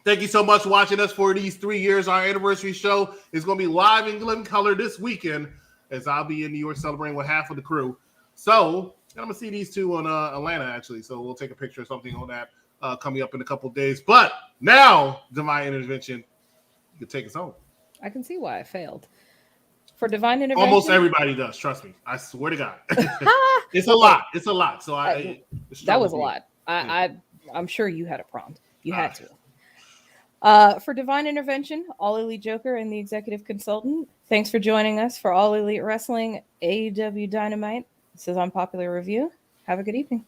Thank you so much for watching us for these 3 years. Our anniversary show is going to be live in living color this weekend as I'll be in New York celebrating with half of the crew. So I'm going to see these two on Atlanta, actually. So we'll take a picture or something on that coming up in a couple of days. But now, Divine Intervention, you can take us home. I can see why I failed. For Divine Intervention, almost everybody does. Trust me. I swear to God, it's a lot. It's a lot. So that was a lot. I'm sure you had a prompt. You had to. For Divine Intervention, All Elite Joker, and the Executive Consultant, thanks for joining us for All Elite Wrestling, AEW Dynamite. This is Unpopular Review. Have a good evening.